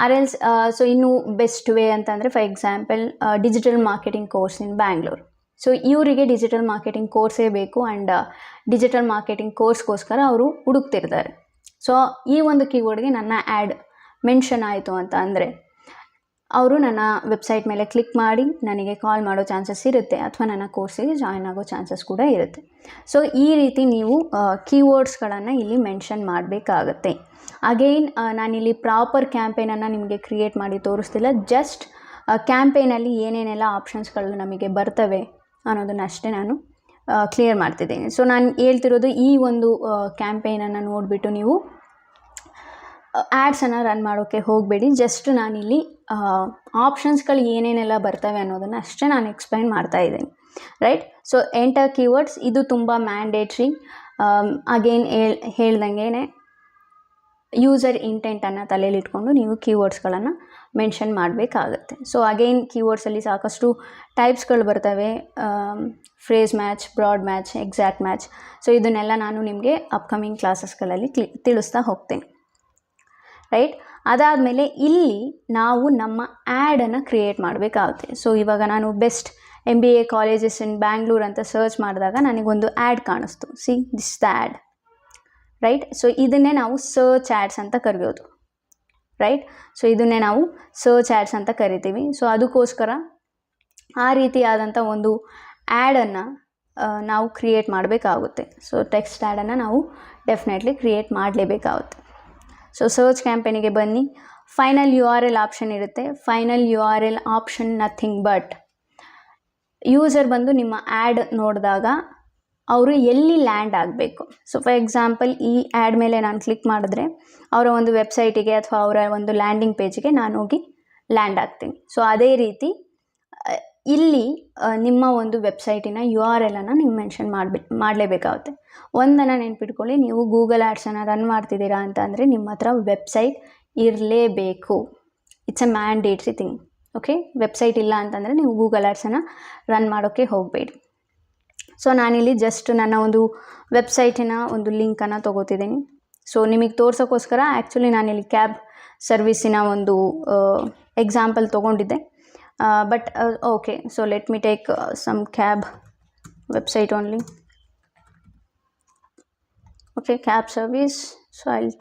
A: ಆರ್ಎಲ್ಸ್ ಸೊ ಇನ್ನೂ ಬೆಸ್ಟ್ ವೇ ಅಂತಂದರೆ, for example digital marketing course in Bangalore. So ಇವರಿಗೆ ಡಿಜಿಟಲ್ ಮಾರ್ಕೆಟಿಂಗ್ ಕೋರ್ಸೇ ಬೇಕು ಆ್ಯಂಡ್ ಡಿಜಿಟಲ್ ಮಾರ್ಕೆಟಿಂಗ್ ಕೋರ್ಸ್ಗೋಸ್ಕರ ಅವರು ಹುಡುಕ್ತಿರ್ತಾರೆ. ಸೊ ಈ ಒಂದು ಕೀವರ್ಡ್ಗೆ ನನ್ನ ಆ್ಯಡ್ ಮೆನ್ಷನ್ ಆಯಿತು ಅಂತ ಅಂದರೆ ಅವರು ನನ್ನ ವೆಬ್ಸೈಟ್ ಮೇಲೆ ಕ್ಲಿಕ್ ಮಾಡಿ ನನಗೆ ಕಾಲ್ ಮಾಡೋ ಚಾನ್ಸಸ್ ಇರುತ್ತೆ ಅಥವಾ ನನ್ನ ಕೋರ್ಸಿಗೆ ಜಾಯ್ನ್ ಆಗೋ ಚಾನ್ಸಸ್ ಕೂಡ ಇರುತ್ತೆ. ಸೊ ಈ ರೀತಿ ನೀವು ಕೀವರ್ಡ್ಸ್ಗಳನ್ನು ಇಲ್ಲಿ ಮೆನ್ಷನ್ ಮಾಡಬೇಕಾಗತ್ತೆ. ಅಗೈನ್ ನಾನಿಲ್ಲಿ ಪ್ರಾಪರ್ ಕ್ಯಾಂಪೇನನ್ನು ನಿಮಗೆ ಕ್ರಿಯೇಟ್ ಮಾಡಿ ತೋರಿಸ್ತಿಲ್ಲ, ಜಸ್ಟ್ ಕ್ಯಾಂಪೇನಲ್ಲಿ ಏನೇನೆಲ್ಲ ಆಪ್ಷನ್ಸ್ಗಳು ನಮಗೆ ಬರ್ತವೆ ಅನ್ನೋದನ್ನು ಅಷ್ಟೇ ನಾನು ಕ್ಲಿಯರ್ ಮಾಡ್ತಿದ್ದೀನಿ. ಸೊ ನಾನು ಹೇಳ್ತಿರೋದು ಈ ಒಂದು ಕ್ಯಾಂಪೇನನ್ನು ನೋಡಿಬಿಟ್ಟು ನೀವು ಆ್ಯಡ್ಸನ್ನು ರನ್ ಮಾಡೋಕ್ಕೆ ಹೋಗಬೇಡಿ. ಜಸ್ಟ್ ನಾನಿಲ್ಲಿ ಆಪ್ಷನ್ಸ್ಗಳು ಏನೇನೆಲ್ಲ ಬರ್ತವೆ ಅನ್ನೋದನ್ನು ಅಷ್ಟೇ ನಾನು ಎಕ್ಸ್ಪ್ಲೈನ್ ಮಾಡ್ತಾ ಇದ್ದೀನಿ, ರೈಟ್. ಸೊ ಎಂಟರ್ ಕೀವರ್ಡ್ಸ್ ಇದು ತುಂಬ ಮ್ಯಾಂಡೇಟ್ರಿ. ಅಗೇನ್ ಹೇಳ್ದಂಗೆ ಯೂಸರ್ ಇಂಟೆಂಟನ್ನು ತಲೆಯಲ್ಲಿ ಇಟ್ಕೊಂಡು ನೀವು ಕೀವರ್ಡ್ಸ್ಗಳನ್ನು ಮೆನ್ಷನ್ ಮಾಡಬೇಕಾಗತ್ತೆ. ಸೊ ಅಗೇನ್ ಕೀವರ್ಡ್ಸಲ್ಲಿ ಸಾಕಷ್ಟು ಟೈಪ್ಸ್ಗಳು ಬರ್ತವೆ, phrase match, broad match, exact match. So ಇದನ್ನೆಲ್ಲ ನಾನು ನಿಮಗೆ ಅಪ್ಕಮಿಂಗ್ ಕ್ಲಾಸಸ್ಗಳಲ್ಲಿ ತಿಳಿಸ್ತಾ ಹೋಗ್ತೀನಿ, ರೈಟ್. ಅದಾದಮೇಲೆ ಇಲ್ಲಿ ನಾವು ನಮ್ಮ ಆ್ಯಡನ್ನು ಕ್ರಿಯೇಟ್ ಮಾಡಬೇಕಾಗುತ್ತೆ. ಸೊ ಇವಾಗ ನಾನು best MBA colleges in Bangalore ಅಂತ ಸರ್ಚ್ ಮಾಡಿದಾಗ ನನಗೊಂದು ಆ್ಯಡ್ ಕಾಣಿಸ್ತು. See this the add, right. So ಇದನ್ನೇ ನಾವು ಸರ್ಚ್ ಆ್ಯಡ್ಸ್ ಅಂತ ಕರೆಯೋದು, ರೈಟ್. ಸೊ ಇದನ್ನೇ ನಾವು ಸರ್ಚ್ ಆ್ಯಡ್ಸ್ ಅಂತ ಕರಿತೀವಿ. ಸೊ ಅದಕ್ಕೋಸ್ಕರ ಆ ರೀತಿಯಾದಂಥ ಒಂದು ಆ್ಯಡನ್ನು ನಾವು ಕ್ರಿಯೇಟ್ ಮಾಡಬೇಕಾಗುತ್ತೆ. ಸೊ ಟೆಕ್ಸ್ಟ್ ಆ್ಯಡನ್ನು ನಾವು ಡೆಫಿನೆಟ್ಲಿ ಕ್ರಿಯೇಟ್ ಮಾಡಲೇಬೇಕಾಗುತ್ತೆ. ಸೊ ಸರ್ಚ್ ಕ್ಯಾಂಪೇನಿಗೆ ಬನ್ನಿ, ಫೈನಲ್ URL ಆಪ್ಷನ್ ಇರುತ್ತೆ. Final URL option nothing but user ಬಂದು ನಿಮ್ಮ ಆ್ಯಡ್ ನೋಡಿದಾಗ ಅವರು ಎಲ್ಲಿ ಲ್ಯಾಂಡ್ ಆಗಬೇಕು. ಸೊ ಫಾರ್ ಎಕ್ಸಾಂಪಲ್ ಈ ಆ್ಯಡ್ ಮೇಲೆ ನಾನು ಕ್ಲಿಕ್ ಮಾಡಿದ್ರೆ ಅವರ ಒಂದು ವೆಬ್ಸೈಟಿಗೆ ಅಥವಾ ಅವರ ಒಂದು ಲ್ಯಾಂಡಿಂಗ್ ಪೇಜ್ಗೆ ನಾನು ಹೋಗಿ ಲ್ಯಾಂಡ್ ಆಗ್ತೀನಿ. ಸೊ ಅದೇ ರೀತಿ ಇಲ್ಲಿ ನಿಮ್ಮ ಒಂದು ವೆಬ್ಸೈಟಿನ URLನ್ನು ನೀವು ಮೆನ್ಷನ್ ಮಾಡಲೇಬೇಕಾಗುತ್ತೆ. ಒಂದನ್ನು ನೆನ್ಪಿಟ್ಕೊಳ್ಳಿ, ನೀವು ಗೂಗಲ್ ಆ್ಯಡ್ಸನ್ನು ರನ್ ಮಾಡ್ತಿದ್ದೀರಾ ಅಂತ ಅಂದರೆ ನಿಮ್ಮ ಹತ್ರ ವೆಬ್ಸೈಟ್ ಇರಲೇಬೇಕು. It's A mandatory thing, okay. Website ಇಲ್ಲ ಅಂತಂದರೆ ನೀವು ಗೂಗಲ್ ಆ್ಯಡ್ಸನ್ನು ರನ್ ಮಾಡೋಕ್ಕೆ ಹೋಗಬೇಡಿ. ಸೊ ನಾನಿಲ್ಲಿ ಜಸ್ಟ್ ನನ್ನ ಒಂದು ವೆಬ್ಸೈಟಿನ ಒಂದು ಲಿಂಕನ್ನು ತೊಗೋತಿದ್ದೀನಿ. ಸೊ ನಿಮಗೆ ತೋರ್ಸೋಕ್ಕೋಸ್ಕರ ಆ್ಯಕ್ಚುಲಿ ನಾನಿಲ್ಲಿ ಕ್ಯಾಬ್ ಸರ್ವಿಸಿನ ಒಂದು ಎಕ್ಸಾಂಪಲ್ ತೊಗೊಂಡಿದ್ದೆ. But okay, so let me take some cab website only. Okay, cab service. So I'll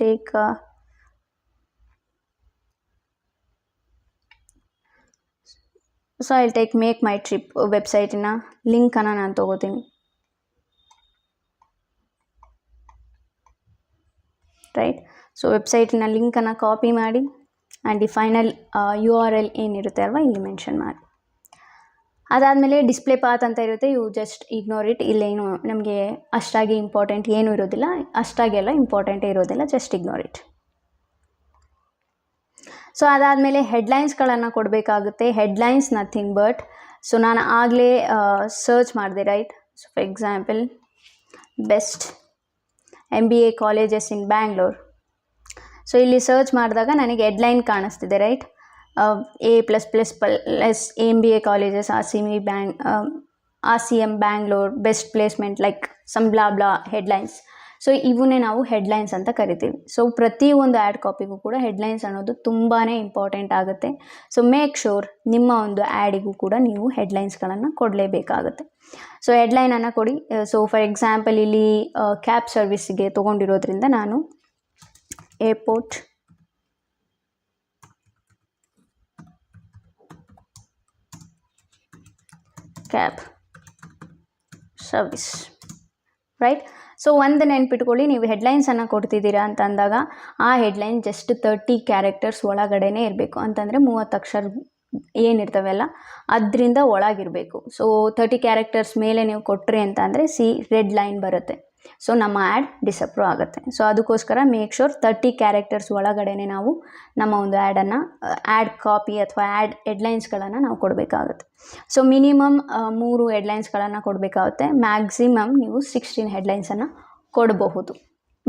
A: take make my trip website ina link ana ನಾನು ತಗೋತೀನಿ, ರೈಟ್. ಸೊ ವೆಬ್ಸೈಟಿನ ಲಿಂಕನ್ನು ಕಾಪಿ ಮಾಡಿ ಆ್ಯಂಡ್ ಈ final URL ಏನಿರುತ್ತೆ ಅಲ್ವಾ ಇಲ್ಲಿ ಮೆನ್ಷನ್ ಮಾಡಿ. ಅದಾದಮೇಲೆ ಡಿಸ್ಪ್ಲೇ ಪಾತ್ ಅಂತ ಇರುತ್ತೆ, ಯು ಜಸ್ಟ್ ಇಗ್ನೋರ್ ಇಟ್. ಇಲ್ಲೇನು ನಮಗೆ ಅಷ್ಟಾಗಿ ಇಂಪಾರ್ಟೆಂಟ್ ಏನೂ ಇರೋದಿಲ್ಲ, ಅಷ್ಟಾಗೆಲ್ಲ ಇಂಪಾರ್ಟೆಂಟೇ ಇರೋದಿಲ್ಲ, ಜಸ್ಟ್ ಇಗ್ನೋರ್ ಇಟ್. ಸೊ ಅದಾದಮೇಲೆ ಹೆಡ್ಲೈನ್ಸ್ಗಳನ್ನು ಕೊಡಬೇಕಾಗುತ್ತೆ. ಹೆಡ್ಲೈನ್ಸ್ ನಥಿಂಗ್ ಬಟ್, ಸೊ ನಾನು ಆಗಲೇ ಸರ್ಚ್ ಮಾಡಿದೆ, right. So for example best MBA colleges in Bangalore. So ಇಲ್ಲಿ ಸರ್ಚ್ ಮಾಡಿದಾಗ ನನಗೆ ಹೆಡ್ಲೈನ್ ಕಾಣಿಸ್ತಿದೆ, right. A+++ MBA colleges RCM Bangalore, best placement, like some blah blah headlines. So ಇವನ್ನೇ ನಾವು ಹೆಡ್ಲೈನ್ಸ್ ಅಂತ ಕರಿತೀವಿ. ಸೊ ಪ್ರತಿಯೊಂದು ಆ್ಯಡ್ ಕಾಪಿಗೂ ಕೂಡ ಹೆಡ್ಲೈನ್ಸ್ ಅನ್ನೋದು ತುಂಬಾ ಇಂಪಾರ್ಟೆಂಟ್ ಆಗುತ್ತೆ. ಸೊ ಮೇಕ್ ಶೋರ್ ನಿಮ್ಮ ಒಂದು ಆ್ಯಡಿಗೂ ಕೂಡ ನೀವು ಹೆಡ್ಲೈನ್ಸ್ಗಳನ್ನು ಕೊಡಲೇಬೇಕಾಗುತ್ತೆ. ಸೊ ಹೆಡ್ಲೈನನ್ನು ಕೊಡಿ. ಸೊ ಫಾರ್ ಎಕ್ಸಾಂಪಲ್ ಇಲ್ಲಿ ಕ್ಯಾಬ್ ಸರ್ವಿಸ್ಗೆ ತೊಗೊಂಡಿರೋದ್ರಿಂದ ನಾನು airport cab service, right. So ಒಂದು ನೆನ್ಪಿಟ್ಕೊಳ್ಳಿ, ನೀವು ಹೆಡ್ಲೈನ್ಸನ್ನು ಕೊಡ್ತಿದ್ದೀರಾ ಅಂತ ಅಂದಾಗ ಆ ಹೆಡ್ಲೈನ್ ಜಸ್ಟ್ 30 ಕ್ಯಾರೆಕ್ಟರ್ಸ್ ಒಳಗಡೆನೇ ಇರಬೇಕು. ಅಂತಂದರೆ 30 ಅಕ್ಷರ ಏನಿರ್ತವೆಲ್ಲ ಅದರಿಂದ ಒಳಗಿರಬೇಕು. ಸೊ 30 ಕ್ಯಾರೆಕ್ಟರ್ಸ್ ಮೇಲೆ ನೀವು ಕೊಟ್ಟರೆ ಅಂತ ಅಂದರೆ ರೆಡ್ ಲೈನ್ ಬರುತ್ತೆ. ಸೊ ನಮ್ಮ ಆ್ಯಡ್ ಡಿಸಪ್ರೂವ್ ಆಗುತ್ತೆ. ಸೊ ಅದಕ್ಕೋಸ್ಕರ ಮೇಕ್ ಶೋರ್ 30 ಕ್ಯಾರೆಕ್ಟರ್ಸ್ ಒಳಗಡೆನೆ ನಾವು ನಮ್ಮ ಒಂದು ಆ್ಯಡ್ ಕಾಪಿ ಅಥವಾ ಆ್ಯಡ್ ಹೆಡ್ಲೈನ್ಸ್ಗಳನ್ನು ನಾವು ಕೊಡಬೇಕಾಗುತ್ತೆ. ಸೊ ಮಿನಿಮಮ್ 3 ಹೆಡ್ಲೈನ್ಸ್ಗಳನ್ನು ಕೊಡಬೇಕಾಗುತ್ತೆ. ಮ್ಯಾಕ್ಸಿಮಮ್ ನೀವು 16 ಹೆಡ್ಲೈನ್ಸನ್ನು ಕೊಡಬಹುದು.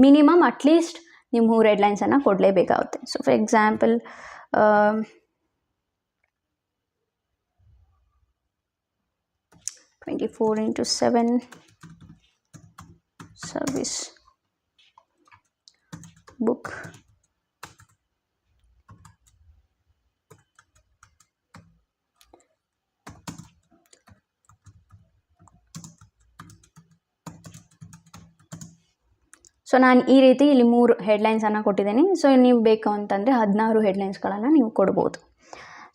A: ಮಿನಿಮಮ್ ಅಟ್ಲೀಸ್ಟ್ ನೀವು 3 ಹೆಡ್ಲೈನ್ಸನ್ನು ಕೊಡಲೇಬೇಕಾಗುತ್ತೆ. So for example 24/7 service book so ನಾನು ಈ ರೀತಿ ಇಲ್ಲಿ 3 ಹೆಡ್ಲೈನ್ಸನ್ನು ಕೊಟ್ಟಿದ್ದೀನಿ. ಸೊ ನೀವು ಬೇಕು ಅಂತಂದರೆ 16 ಹೆಡ್ಲೈನ್ಸ್ಗಳನ್ನು ನೀವು ಕೊಡ್ಬೋದು.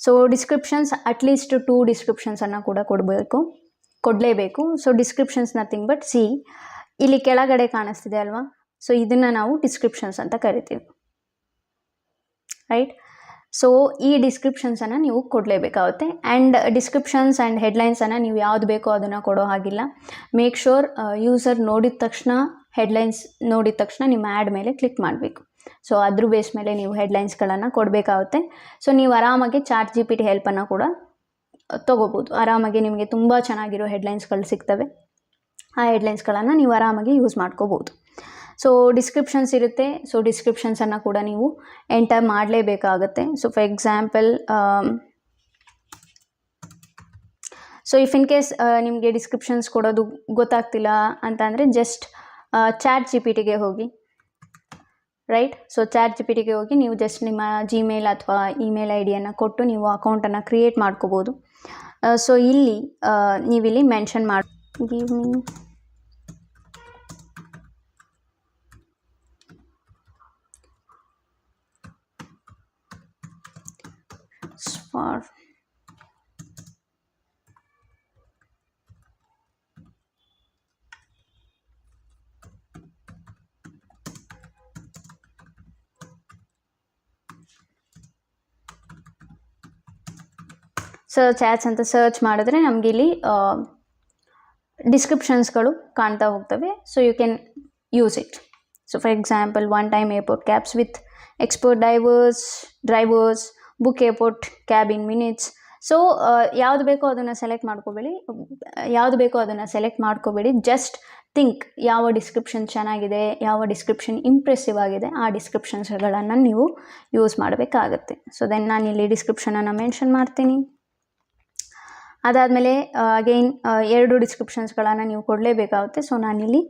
A: ಸೊ ಡಿಸ್ಕ್ರಿಪ್ಷನ್ಸ್ ಅಟ್ಲೀಸ್ಟ್ 2 ಡಿಸ್ಕ್ರಿಪ್ಷನ್ಸನ್ನು ಕೂಡ ಕೊಡಲೇಬೇಕು. ಸೊ ಡಿಸ್ಕ್ರಿಪ್ಷನ್ಸ್ ನಥಿಂಗ್ ಬಟ್ ಇಲ್ಲಿ ಕೆಳಗಡೆ ಕಾಣಿಸ್ತಿದೆ ಅಲ್ವಾ, ಸೊ ಇದನ್ನು ನಾವು ಡಿಸ್ಕ್ರಿಪ್ಷನ್ಸ್ ಅಂತ ಕರಿತೀವಿ, ರೈಟ್. ಸೊ ಈ ಡಿಸ್ಕ್ರಿಪ್ಷನ್ಸನ್ನು ನೀವು ಕೊಡಲೇಬೇಕಾಗುತ್ತೆ. ಆ್ಯಂಡ್ ಡಿಸ್ಕ್ರಿಪ್ಷನ್ಸ್ ಆ್ಯಂಡ್ ಹೆಡ್ಲೈನ್ಸನ್ನು ನೀವು ಯಾವುದು ಬೇಕೋ ಅದನ್ನು ಕೊಡೋ ಹಾಗಿಲ್ಲ. ಮೇಕ್ ಶೋರ್ ಯೂಸರ್ ನೋಡಿದ ತಕ್ಷಣ ಹೆಡ್ಲೈನ್ಸ್ ನೋಡಿದ ತಕ್ಷಣ ನಿಮ್ಮ ಆ್ಯಡ್ ಮೇಲೆ ಕ್ಲಿಕ್ ಮಾಡಬೇಕು. ಸೊ ಅದ್ರ ಬೇಸ್ ಮೇಲೆ ನೀವು ಹೆಡ್ಲೈನ್ಸ್ಗಳನ್ನು ಕೊಡಬೇಕಾಗುತ್ತೆ. ಸೊ ನೀವು ಆರಾಮಾಗಿ ChatGPT ಹೆಲ್ಪನ್ನು ಕೂಡ ತೊಗೋಬೋದು. ಆರಾಮಾಗಿ ನಿಮಗೆ ತುಂಬ ಚೆನ್ನಾಗಿರೋ ಹೆಡ್ಲೈನ್ಸ್ಗಳು ಸಿಗ್ತವೆ. ಆ ಹೆಡ್ಲೈನ್ಸ್ಗಳನ್ನು ನೀವು ಆರಾಮಾಗಿ ಯೂಸ್ ಮಾಡ್ಕೋಬೋದು. ಸೊ ಡಿಸ್ಕ್ರಿಪ್ಷನ್ಸ್ ಇರುತ್ತೆ. ಸೊ ಡಿಸ್ಕ್ರಿಪ್ಷನ್ಸನ್ನು ಕೂಡ ನೀವು ಎಂಟರ್ ಮಾಡಲೇಬೇಕಾಗುತ್ತೆ. So for example so if in case ನಿಮಗೆ ಡಿಸ್ಕ್ರಿಪ್ಷನ್ಸ್ ಕೊಡೋದು ಗೊತ್ತಾಗ್ತಿಲ್ಲ ಅಂತಂದರೆ ಜಸ್ಟ್ ChatGPTಗೆ ಹೋಗಿ, ರೈಟ್. ಸೊ ChatGPTಗೆ ಹೋಗಿ ನೀವು ಜಸ್ಟ್ ನಿಮ್ಮ ಜಿಮೇಲ್ ಅಥವಾ ಇಮೇಲ್ ಐಡಿಯನ್ನು ಕೊಟ್ಟು ನೀವು ಅಕೌಂಟನ್ನು ಕ್ರಿಯೇಟ್ ಮಾಡ್ಕೋಬೋದು. ಸೊ ಇಲ್ಲಿ ನೀವಿಲ್ಲಿ ಮೆನ್ಷನ್ ಮಾಡಿ ಗಿವ್ ಮೀ ಫಾರ್ ಚಾಟ್ಸ್ ಅಂತ ಸರ್ಚ್ ಮಾಡಿದ್ರೆ ನಮಗೆ ಇಲ್ಲಿ ಡಿಸ್ಕ್ರಿಪ್ಷನ್ಸ್ಗಳು ಕಾಣ್ತಾ ಹೋಗ್ತವೆ. So you can use it. So for example 1 time airport cabs with expert drivers book airport cab in minutes. So ಯಾವುದು ಬೇಕೋ ಅದನ್ನು ಸೆಲೆಕ್ಟ್ ಮಾಡ್ಕೋಬೇಡಿ. ಜಸ್ಟ್ ಥಿಂಕ್ ಯಾವ ಡಿಸ್ಕ್ರಿಪ್ಷನ್ ಚೆನ್ನಾಗಿದೆ, ಯಾವ ಡಿಸ್ಕ್ರಿಪ್ಷನ್ ಇಂಪ್ರೆಸಿವ್ ಆಗಿದೆ, ಆ ಡಿಸ್ಕ್ರಿಪ್ಷನ್ಸ್ಗಳನ್ನು ನೀವು ಯೂಸ್ ಮಾಡಬೇಕಾಗತ್ತೆ. ಸೊ ದೆನ್ ನಾನು ಇಲ್ಲಿ ಡಿಸ್ಕ್ರಿಪ್ಷನನ್ನು ಮೆನ್ಷನ್ ಮಾಡ್ತೀನಿ. ಅದಾದಮೇಲೆ ಅಗೈನ್ 2 ಡಿಸ್ಕ್ರಿಪ್ಷನ್ಸ್ಗಳನ್ನು ನೀವು ಕೊಡಲೇಬೇಕಾಗುತ್ತೆ. ಸೊ ನಾನಿಲ್ಲಿ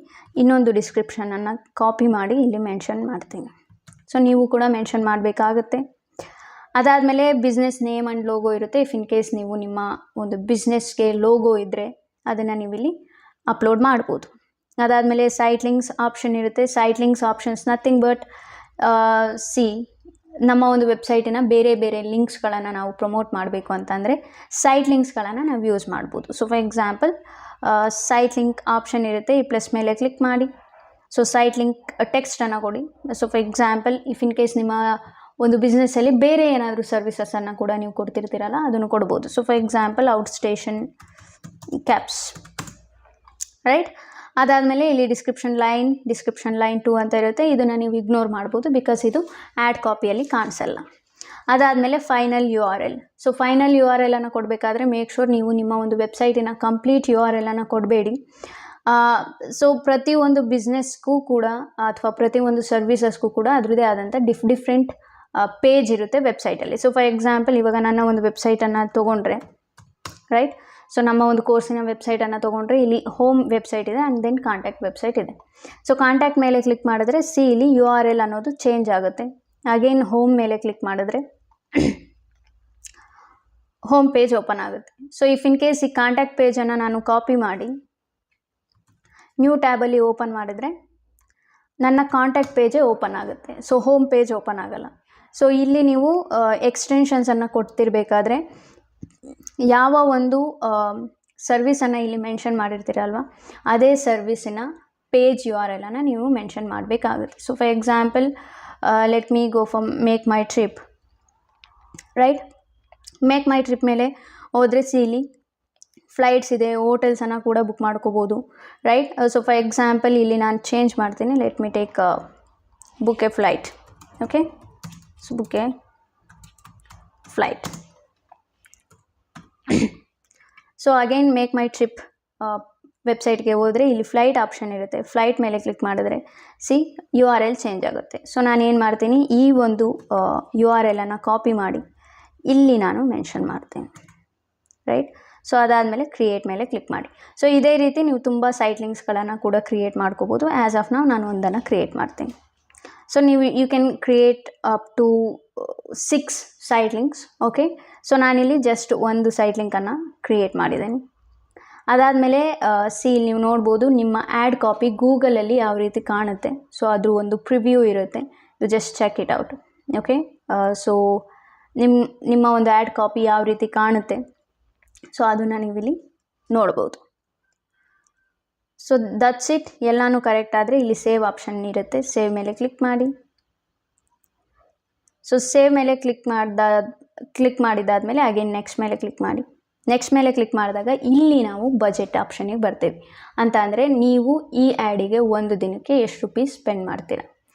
A: ಇನ್ನೊಂದು ಡಿಸ್ಕ್ರಿಪ್ಷನನ್ನು ಕಾಪಿ ಮಾಡಿ ಇಲ್ಲಿ ಮೆನ್ಷನ್ ಮಾಡ್ತೀನಿ. ಸೊ ನೀವು ಕೂಡ ಮೆನ್ಷನ್ ಮಾಡಬೇಕಾಗುತ್ತೆ. ಅದಾದಮೇಲೆ ಬಿಸ್ನೆಸ್ ನೇಮ್ ಆ್ಯಂಡ್ ಲೋಗೋ ಇರುತ್ತೆ. ಇಫ್ ಇನ್ ಕೇಸ್ ನೀವು ನಿಮ್ಮ ಒಂದು ಬಿಸ್ನೆಸ್ಗೆ ಲೋಗೋ ಇದ್ದರೆ ಅದನ್ನು ನೀವಿಲ್ಲಿ ಅಪ್ಲೋಡ್ ಮಾಡ್ಬೋದು. ಅದಾದಮೇಲೆ ಸೈಟ್ ಲಿಂಕ್ಸ್ ಆಪ್ಷನ್ ಇರುತ್ತೆ. Site links options nothing but ನಮ್ಮ ಒಂದು ವೆಬ್ಸೈಟಿನ ಬೇರೆ ಲಿಂಕ್ಸ್ಗಳನ್ನು ನಾವು ಪ್ರಮೋಟ್ ಮಾಡಬೇಕು ಅಂತಂದರೆ ಸೈಟ್ ಲಿಂಕ್ಸ್ಗಳನ್ನು ನಾವು ಯೂಸ್ ಮಾಡ್ಬೋದು. So for example site link option ಇರುತ್ತೆ. ಈ ಪ್ಲಸ್ ಮೇಲೆ ಕ್ಲಿಕ್ ಮಾಡಿ. ಸೊ ಸೈಟ್ ಲಿಂಕ್ ಟೆಕ್ಸ್ಟನ್ನು ಕೊಡಿ. So for example if in case ನಿಮ್ಮ ಒಂದು ಬಿಸ್ನೆಸ್ಸಲ್ಲಿ ಬೇರೆ ಏನಾದರೂ ಸರ್ವಿಸಸನ್ನು ಕೂಡ ನೀವು ಕೊಡ್ತಿರ್ತೀರಲ್ಲ ಅದನ್ನು ಕೊಡ್ಬೋದು. So for example out station cabs, right. ಅದಾದಮೇಲೆ ಇಲ್ಲಿ ಡಿಸ್ಕ್ರಿಪ್ಷನ್ ಲೈನ್ 2 ಅಂತ ಇರುತ್ತೆ. ಇದನ್ನು ನೀವು ಇಗ್ನೋರ್ ಮಾಡ್ಬೋದು ಬಿಕಾಸ್ ಇದು ಆ್ಯಡ್ ಕಾಪಿಯಲ್ಲಿ ಕಾಣಿಸಲ್ಲ. ಅದಾದಮೇಲೆ final URL. So final URL ಅನ್ನು ಕೊಡಬೇಕಾದ್ರೆ ಮೇಕ್ ಶೋರ್ ನೀವು ನಿಮ್ಮ ಒಂದು ವೆಬ್ಸೈಟಿನ ಕಂಪ್ಲೀಟ್ URL ಅನ್ನು ಕೊಡಬೇಡಿ. ಸೊ ಪ್ರತಿಯೊಂದು ಬಿಸ್ನೆಸ್ಗೂ ಕೂಡ ಅಥವಾ ಪ್ರತಿಯೊಂದು ಸರ್ವಿಸಸ್ಗೂ ಕೂಡ ಅದರದ್ದೇ ಆದಂಥ ಡಿಫ್ರೆಂಟ್ ಪೇಜ್ ಇರುತ್ತೆ ವೆಬ್ಸೈಟಲ್ಲಿ. ಸೊ ಫಾರ್ ಎಕ್ಸಾಂಪಲ್ ಇವಾಗ ನನ್ನ ಒಂದು ವೆಬ್ಸೈಟನ್ನು ತೊಗೊಂಡ್ರೆ, ರೈಟ್. ಸೊ ನಮ್ಮ ಒಂದು ಕೋರ್ಸಿನ ವೆಬ್ಸೈಟನ್ನು ತೊಗೊಂಡ್ರೆ ಇಲ್ಲಿ ಹೋಮ್ ವೆಬ್ಸೈಟ್ ಇದೆ ಆ್ಯಂಡ್ ದೆನ್ ಕಾಂಟ್ಯಾಕ್ಟ್ ವೆಬ್ಸೈಟ್ ಇದೆ. ಸೊ ಕಾಂಟ್ಯಾಕ್ಟ್ ಮೇಲೆ ಕ್ಲಿಕ್ ಮಾಡಿದ್ರೆ ಇಲ್ಲಿ URL ಅನ್ನೋದು ಚೇಂಜ್ ಆಗುತ್ತೆ. ಅಗೇನ್ ಹೋಮ್ ಮೇಲೆ ಕ್ಲಿಕ್ ಮಾಡಿದ್ರೆ ಹೋಮ್ ಪೇಜ್ ಓಪನ್ ಆಗುತ್ತೆ. ಸೊ ಇಫ್ ಇನ್ ಕೇಸ್ ಈ ಕಾಂಟ್ಯಾಕ್ಟ್ ಪೇಜನ್ನು ನಾನು ಕಾಪಿ ಮಾಡಿ ನ್ಯೂ ಟ್ಯಾಬಲ್ಲಿ ಓಪನ್ ಮಾಡಿದ್ರೆ ನನ್ನ ಕಾಂಟ್ಯಾಕ್ಟ್ ಪೇಜೇ ಓಪನ್ ಆಗುತ್ತೆ. ಸೊ ಹೋಮ್ ಪೇಜ್ ಓಪನ್ ಆಗಲ್ಲ. ಸೊ ಇಲ್ಲಿ ನೀವು ಎಕ್ಸ್ಟೆನ್ಷನ್ಸನ್ನು ಕೊಡ್ತಿರ್ಬೇಕಾದ್ರೆ ಯಾವ ಒಂದು ಸರ್ವಿಸನ್ನು ಇಲ್ಲಿ ಮೆನ್ಷನ್ ಮಾಡಿರ್ತೀರಲ್ವ ಅದೇ ಸರ್ವಿಸಿನ ಪೇಜ್ URL ಅನ್ನು ನೀವು ಮೆನ್ಷನ್ ಮಾಡಬೇಕಾಗುತ್ತೆ. So for example let me go for make my trip, right. Make my trip ಮೇಲೆ ಹೋದರೆ ಇಲ್ಲಿ ಫ್ಲೈಟ್ಸ್ ಇದೆ, ಹೋಟೆಲ್ಸನ್ನು ಕೂಡ ಬುಕ್ ಮಾಡ್ಕೋಬೋದು, ರೈಟ್. ಸೊ ಫಾರ್ ಎಕ್ಸಾಂಪಲ್ ಇಲ್ಲಿ ನಾನು ಚೇಂಜ್ ಮಾಡ್ತೀನಿ. Let me take book A flight. Okay, so book A flight. So again make my trip ವೆಬ್ಸೈಟ್ಗೆ ಹೋದರೆ ಇಲ್ಲಿ ಫ್ಲೈಟ್ ಆಪ್ಷನ್ ಇರುತ್ತೆ. ಫ್ಲೈಟ್ ಮೇಲೆ ಕ್ಲಿಕ್ ಮಾಡಿದ್ರೆ URL ಚೇಂಜ್ ಆಗುತ್ತೆ. ಸೊ ನಾನು ಏನು ಮಾಡ್ತೀನಿ, ಈ ಒಂದು URL ಅನ್ನು ಕಾಪಿ ಮಾಡಿ ಇಲ್ಲಿ ನಾನು ಮೆನ್ಷನ್ ಮಾಡ್ತೀನಿ, ರೈಟ್. ಸೊ ಅದಾದಮೇಲೆ ಕ್ರಿಯೇಟ್ ಮೇಲೆ ಕ್ಲಿಕ್ ಮಾಡಿ. ಸೊ ಇದೇ ರೀತಿ ನೀವು ತುಂಬ ಸೈಟ್ ಲಿಂಕ್ಸ್ಗಳನ್ನು ಕೂಡ ಕ್ರಿಯೇಟ್ ಮಾಡ್ಕೋಬೋದು. ಆ್ಯಸ್ ಆಫ್ ನಾವು ನಾನು ಒಂದನ್ನು ಕ್ರಿಯೇಟ್ ಮಾಡ್ತೀನಿ. ಸೊ ನೀವು you can create up to 6 site links. Okay, so ನಾನಿಲ್ಲಿ ಜಸ್ಟ್ ಒಂದು ಸೈಟ್ ಲಿಂಕನ್ನು ಕ್ರಿಯೇಟ್ ಮಾಡಿದ್ದೀನಿ. ಅದಾದಮೇಲೆ ಇಲ್ಲಿ ನೀವು ನೋಡ್ಬೋದು ನಿಮ್ಮ ಆ್ಯಡ್ ಕಾಪಿ ಗೂಗಲಲ್ಲಿ ಯಾವ ರೀತಿ ಕಾಣುತ್ತೆ. ಸೊ ಅದು ಒಂದು ಪ್ರಿವ್ಯೂ ಇರುತ್ತೆ. You just check it out. Okay, so ನಿಮ್ಮ ಒಂದು ಆ್ಯಡ್ ಕಾಪಿ ಯಾವ ರೀತಿ ಕಾಣುತ್ತೆ ಸೊ ಅದನ್ನು ನೀವಿಲ್ಲಿ ನೋಡ್ಬೋದು. So that's it. ಎಲ್ಲನೂ ಕರೆಕ್ಟ್ ಆದರೆ ಇಲ್ಲಿ ಸೇವ್ ಆಪ್ಷನ್ ಇರುತ್ತೆ. ಸೇವ್ ಮೇಲೆ ಕ್ಲಿಕ್ ಮಾಡಿ. ಸೊ ಸೇವ್ ಮೇಲೆ ಕ್ಲಿಕ್ ಮಾಡಿದಾದಮೇಲೆ ಅಗೇನ್ ನೆಕ್ಸ್ಟ್ ಮೇಲೆ ಕ್ಲಿಕ್ ಮಾಡಿ. ನೆಕ್ಸ್ಟ್ ಮೇಲೆ ಕ್ಲಿಕ್ ಮಾಡಿದಾಗ ಇಲ್ಲಿ ನಾವು ಬಜೆಟ್ ಆಪ್ಷನಿಗೆ ಬರ್ತೀವಿ. ಅಂತ ಅಂದರೆ ನೀವು ಈ ಆ್ಯಡಿಗೆ ಒಂದು ದಿನಕ್ಕೆ ಎಷ್ಟು ರುಪೀಸ್ ಸ್ಪೆಂಡ್ ಮಾಡ್ತೀರಾ.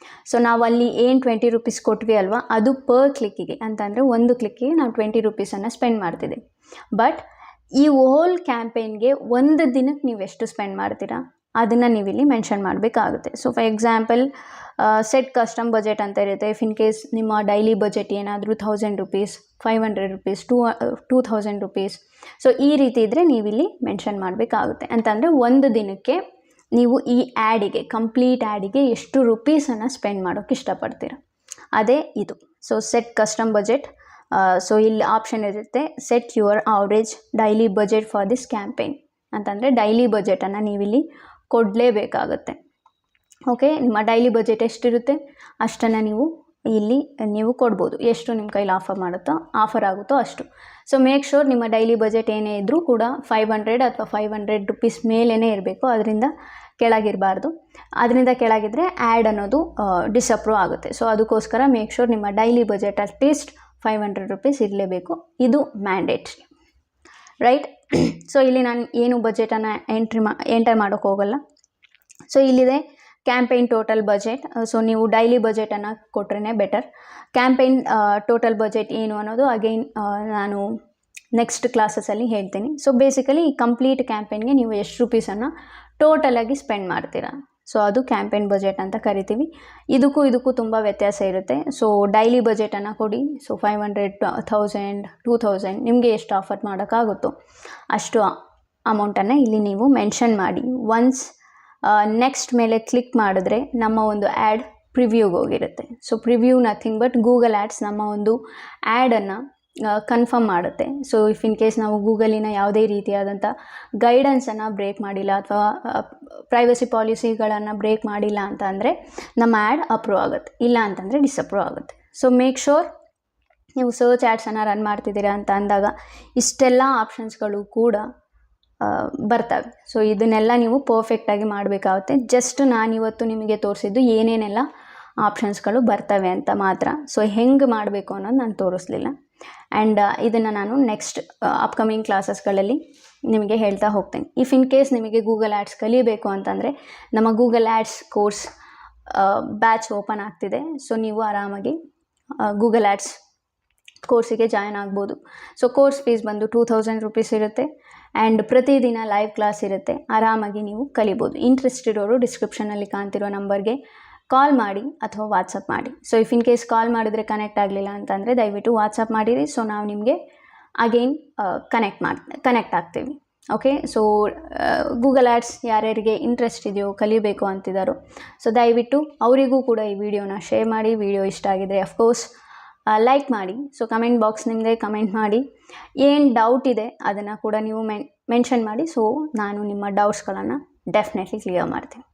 A: ಸೊ ನಾವು ಅಲ್ಲಿ ಏನು 20 ರೂಪೀಸ್ ಕೊಟ್ವಿ ಅಲ್ವಾ, ಅದು ಪರ್ ಕ್ಲಿಕ್ಕಿಗೆ ಅಂತಂದರೆ ಒಂದು ಕ್ಲಿಕ್ಕಿಗೆ ನಾವು 20 ರೂಪೀಸನ್ನು ಸ್ಪೆಂಡ್ ಮಾಡ್ತಿದ್ದೀವಿ. ಬಟ್ ಈ ಹೋಲ್ ಕ್ಯಾಂಪೇನ್ಗೆ ಒಂದು ದಿನಕ್ಕೆ ನೀವು ಎಷ್ಟು ಸ್ಪೆಂಡ್ ಮಾಡ್ತೀರಾ ಅದನ್ನು ನೀವಿಲ್ಲಿ ಮೆನ್ಷನ್ ಮಾಡಬೇಕಾಗುತ್ತೆ. So for example set custom budget ಅಂತ ಇರುತ್ತೆ. ಇಫ್ ಇನ್ ಕೇಸ್ ನಿಮ್ಮ ಡೈಲಿ ಬಜೆಟ್ ಏನಾದರೂ 1000 ರೂಪೀಸ್, 500 ರೂಪೀಸ್, 2000 ರೂಪೀಸ್, ಸೊ ಈ ರೀತಿ ಇದ್ದರೆ ನೀವಿಲ್ಲಿ ಮೆನ್ಷನ್ ಮಾಡಬೇಕಾಗುತ್ತೆ. ಅಂತಂದರೆ ಒಂದು ದಿನಕ್ಕೆ ನೀವು ಈ ಆ್ಯಡಿಗೆ, ಕಂಪ್ಲೀಟ್ ಆ್ಯಡಿಗೆ ಎಷ್ಟು ರುಪೀಸನ್ನು ಸ್ಪೆಂಡ್ ಮಾಡೋಕ್ಕೆ ಇಷ್ಟಪಡ್ತೀರ, ಅದೇ ಇದು. So set custom budget. So ಇಲ್ಲಿ ಆಪ್ಷನ್ ಇರುತ್ತೆ set your average daily budget for this campaign ಅಂತಂದರೆ ಡೈಲಿ ಬಜೆಟನ್ನು ನೀವಿಲ್ಲಿ ಕೊಡಲೇಬೇಕಾಗುತ್ತೆ. ಓಕೆ, ನಿಮ್ಮ ಡೈಲಿ ಬಜೆಟ್ ಎಷ್ಟಿರುತ್ತೆ ಅಷ್ಟನ್ನು ನೀವು ಕೊಡ್ಬೋದು. ಎಷ್ಟು ನಿಮ್ಮ ಕೈಲಿ ಆಫರ್ ಆಗುತ್ತೋ ಅಷ್ಟು. ಸೊ ಮೇಕ್ ಶೋರ್ ನಿಮ್ಮ ಡೈಲಿ ಬಜೆಟ್ ಏನೇ ಇದ್ದರೂ ಕೂಡ 500 ಅಥವಾ 500 ರೂಪೀಸ್ ಮೇಲೇ ಇರಬೇಕು. ಅದರಿಂದ ಕೆಳಗಿರಬಾರ್ದು. ಅದರಿಂದ ಕೆಳಗಿದ್ರೆ ಆ್ಯಡ್ ಅನ್ನೋದು ಡಿಸಪ್ರೂವ್ ಆಗುತ್ತೆ. ಸೊ ಅದಕ್ಕೋಸ್ಕರ ಮೇಕ್ ಶೋರ್ ನಿಮ್ಮ ಡೈಲಿ ಬಜೆಟ್ ಅಟ್ಲೀಸ್ಟ್ 500 ರೂಪೀಸ್ ಇರಲೇಬೇಕು. ಇದು ಮ್ಯಾಂಡೇಟ್ರಿ, ರೈಟ್. ಸೊ ಇಲ್ಲಿ ನಾನು ಏನು ಬಜೆಟನ್ನು ಎಂಟರ್ ಮಾಡೋಕ್ಕೆ ಹೋಗಲ್ಲ. ಸೊ ಇಲ್ಲಿದೆ ಕ್ಯಾಂಪೇನ್ ಟೋಟಲ್ ಬಜೆಟ್. ಸೊ ನೀವು ಡೈಲಿ ಬಜೆಟನ್ನು ಕೊಟ್ರೇ ಬೆಟರ್. ಕ್ಯಾಂಪೇನ್ ಟೋಟಲ್ ಬಜೆಟ್ ಏನು ಅನ್ನೋದು ಅಗೈನ್ ನಾನು ನೆಕ್ಸ್ಟ್ ಕ್ಲಾಸಸಲ್ಲಿ ಹೇಳ್ತೀನಿ. ಸೊ ಬೇಸಿಕಲಿ ಈ ಕಂಪ್ಲೀಟ್ ಕ್ಯಾಂಪೇನ್ಗೆ ನೀವು ಎಷ್ಟು ರುಪೀಸನ್ನು ಟೋಟಲಾಗಿ ಸ್ಪೆಂಡ್ ಮಾಡ್ತೀರಾ, ಸೊ ಅದು ಕ್ಯಾಂಪೇನ್ ಬಜೆಟ್ ಅಂತ ಕರಿತೀವಿ. ಇದಕ್ಕೂ ತುಂಬ ವ್ಯತ್ಯಾಸ ಇರುತ್ತೆ. ಸೊ ಡೈಲಿ ಬಜೆಟನ್ನು ಕೊಡಿ. ಸೊ 500, 1000, 2000 ನಿಮಗೆ ಎಷ್ಟು ಆಫರ್ ಮಾಡೋಕ್ಕಾಗುತ್ತೋ ಅಷ್ಟು ಅಮೌಂಟನ್ನು ಇಲ್ಲಿ ನೀವು ಮೆನ್ಷನ್ ಮಾಡಿ. ಒನ್ಸ್ ನೆಕ್ಸ್ಟ್ ಮೇಲೆ ಕ್ಲಿಕ್ ಮಾಡಿದ್ರೆ ನಮ್ಮ ಒಂದು ಆ್ಯಡ್ ಪ್ರಿವ್ಯೂಗೆ ಹೋಗಿರುತ್ತೆ. So preview nothing but Google ads ನಮ್ಮ ಒಂದು ಆ್ಯಡನ್ನು ಕನ್ಫರ್ಮ್ ಮಾಡುತ್ತೆ. ಸೊ ಇಫ್ ಇನ್ ಕೇಸ್ ನಾವು ಗೂಗಲಿನ ಯಾವುದೇ ರೀತಿಯಾದಂಥ ಗೈಡೆನ್ಸನ್ನು ಬ್ರೇಕ್ ಮಾಡಿಲ್ಲ ಅಥವಾ ಪ್ರೈವಸಿ ಪಾಲಿಸಿಗಳನ್ನು ಬ್ರೇಕ್ ಮಾಡಿಲ್ಲ ಅಂತ ಅಂದರೆ ನಮ್ಮ ಆ್ಯಡ್ ಅಪ್ರೂವ್ ಆಗುತ್ತೆ, ಇಲ್ಲ ಅಂತಂದರೆ ಡಿಸಪ್ರೂವ್ ಆಗುತ್ತೆ. ಸೊ ಮೇಕ್ ಶೋರ್ ನೀವು ಸರ್ಚ್ ಆ್ಯಡ್ಸನ್ನು ರನ್ ಮಾಡ್ತಿದ್ದೀರಾ ಅಂತ ಅಂದಾಗ ಇಷ್ಟೆಲ್ಲ ಆಪ್ಷನ್ಸ್ಗಳು ಕೂಡ ಬರ್ತವೆ. ಸೊ ಇದನ್ನೆಲ್ಲ ನೀವು ಪರ್ಫೆಕ್ಟಾಗಿ ಮಾಡಬೇಕಾಗುತ್ತೆ. ಜಸ್ಟ್ ನಾನಿವತ್ತು ನಿಮಗೆ ತೋರಿಸಿದ್ದು ಏನೇನೆಲ್ಲ ಆಪ್ಷನ್ಸ್ಗಳು ಬರ್ತವೆ ಅಂತ ಮಾತ್ರ. ಸೊ ಹೆಂಗೆ ಮಾಡಬೇಕು ಅನ್ನೋದು ನಾನು ತೋರಿಸ್ಲಿಲ್ಲ. ಆ್ಯಂಡ್ ಇದನ್ನು ನಾನು ನೆಕ್ಸ್ಟ್ ಅಪ್ಕಮಿಂಗ್ ಕ್ಲಾಸಸ್ಗಳಲ್ಲಿ ನಿಮಗೆ ಹೇಳ್ತಾ ಹೋಗ್ತೀನಿ. ಇಫ್ ಇನ್ ಕೇಸ್ ನಿಮಗೆ ಗೂಗಲ್ ಆ್ಯಡ್ಸ್ ಕಲಿಯಬೇಕು ಅಂತಂದರೆ ನಮ್ಮ Google ads course batch open ಆಗ್ತಿದೆ. ಸೊ ನೀವು ಆರಾಮಾಗಿ ಗೂಗಲ್ ಆ್ಯಡ್ಸ್ ಕೋರ್ಸಿಗೆ ಜಾಯ್ನ್ ಆಗ್ಬೋದು. ಸೊ ಕೋರ್ಸ್ ಫೀಸ್ ಬಂದು 2000 ರೂಪೀಸ್ ಇರುತ್ತೆ. ಆ್ಯಂಡ್ ಪ್ರತಿದಿನ ಲೈವ್ ಕ್ಲಾಸ್ ಇರುತ್ತೆ. ಆರಾಮಾಗಿ ನೀವು ಕಲಿಬೋದು. ಇಂಟ್ರೆಸ್ಟ್ ಇರೋರು ಡಿಸ್ಕ್ರಿಪ್ಷನಲ್ಲಿ ಕಾಣ್ತಿರೋ ನಂಬರ್ಗೆ ಕಾಲ್ ಮಾಡಿ ಅಥವಾ ವಾಟ್ಸಪ್ ಮಾಡಿ. ಸೊ ಇಫ್ ಇನ್ ಕೇಸ್ ಕಾಲ್ ಮಾಡಿದ್ರೆ ಕನೆಕ್ಟ್ ಆಗಲಿಲ್ಲ ಅಂತಂದರೆ ದಯವಿಟ್ಟು ವಾಟ್ಸಪ್ ಮಾಡಿರಿ. ಸೊ ನಾವು ನಿಮಗೆ ಅಗೈನ್ ಕನೆಕ್ಟ್ ಆಗ್ತೀವಿ. ಓಕೆ. ಸೊ ಗೂಗಲ್ ಆ್ಯಡ್ಸ್ ಯಾರ್ಯಾರಿಗೆ ಇಂಟ್ರೆಸ್ಟ್ ಇದೆಯೋ ಕಲಿಬೇಕು ಅಂತಿದ್ದಾರೋ ಸೊ ದಯವಿಟ್ಟು ಅವರಿಗೂ ಕೂಡ ಈ ವಿಡಿಯೋನ ಶೇರ್ ಮಾಡಿ. ವಿಡಿಯೋ ಇಷ್ಟ ಆಗಿದ್ರೆ ಅಫ್ಕೋರ್ಸ್ ಲೈಕ್ ಮಾಡಿ. ಸೊ ಕಮೆಂಟ್ ಬಾಕ್ಸ್ ನಿಮ್ಮದೇ ಕಮೆಂಟ್ ಮಾಡಿ, ಏನು ಡೌಟ್ ಇದೆ ಅದನ್ನು ಕೂಡ ನೀವು ಮೆನ್ಷನ್ ಮಾಡಿ. ಸೊ ನಾನು ನಿಮ್ಮ ಡೌಟ್ಸ್ಗಳನ್ನು ಡೆಫಿನೆಟ್ಲಿ ಕ್ಲಿಯರ್ ಮಾಡ್ತೀನಿ.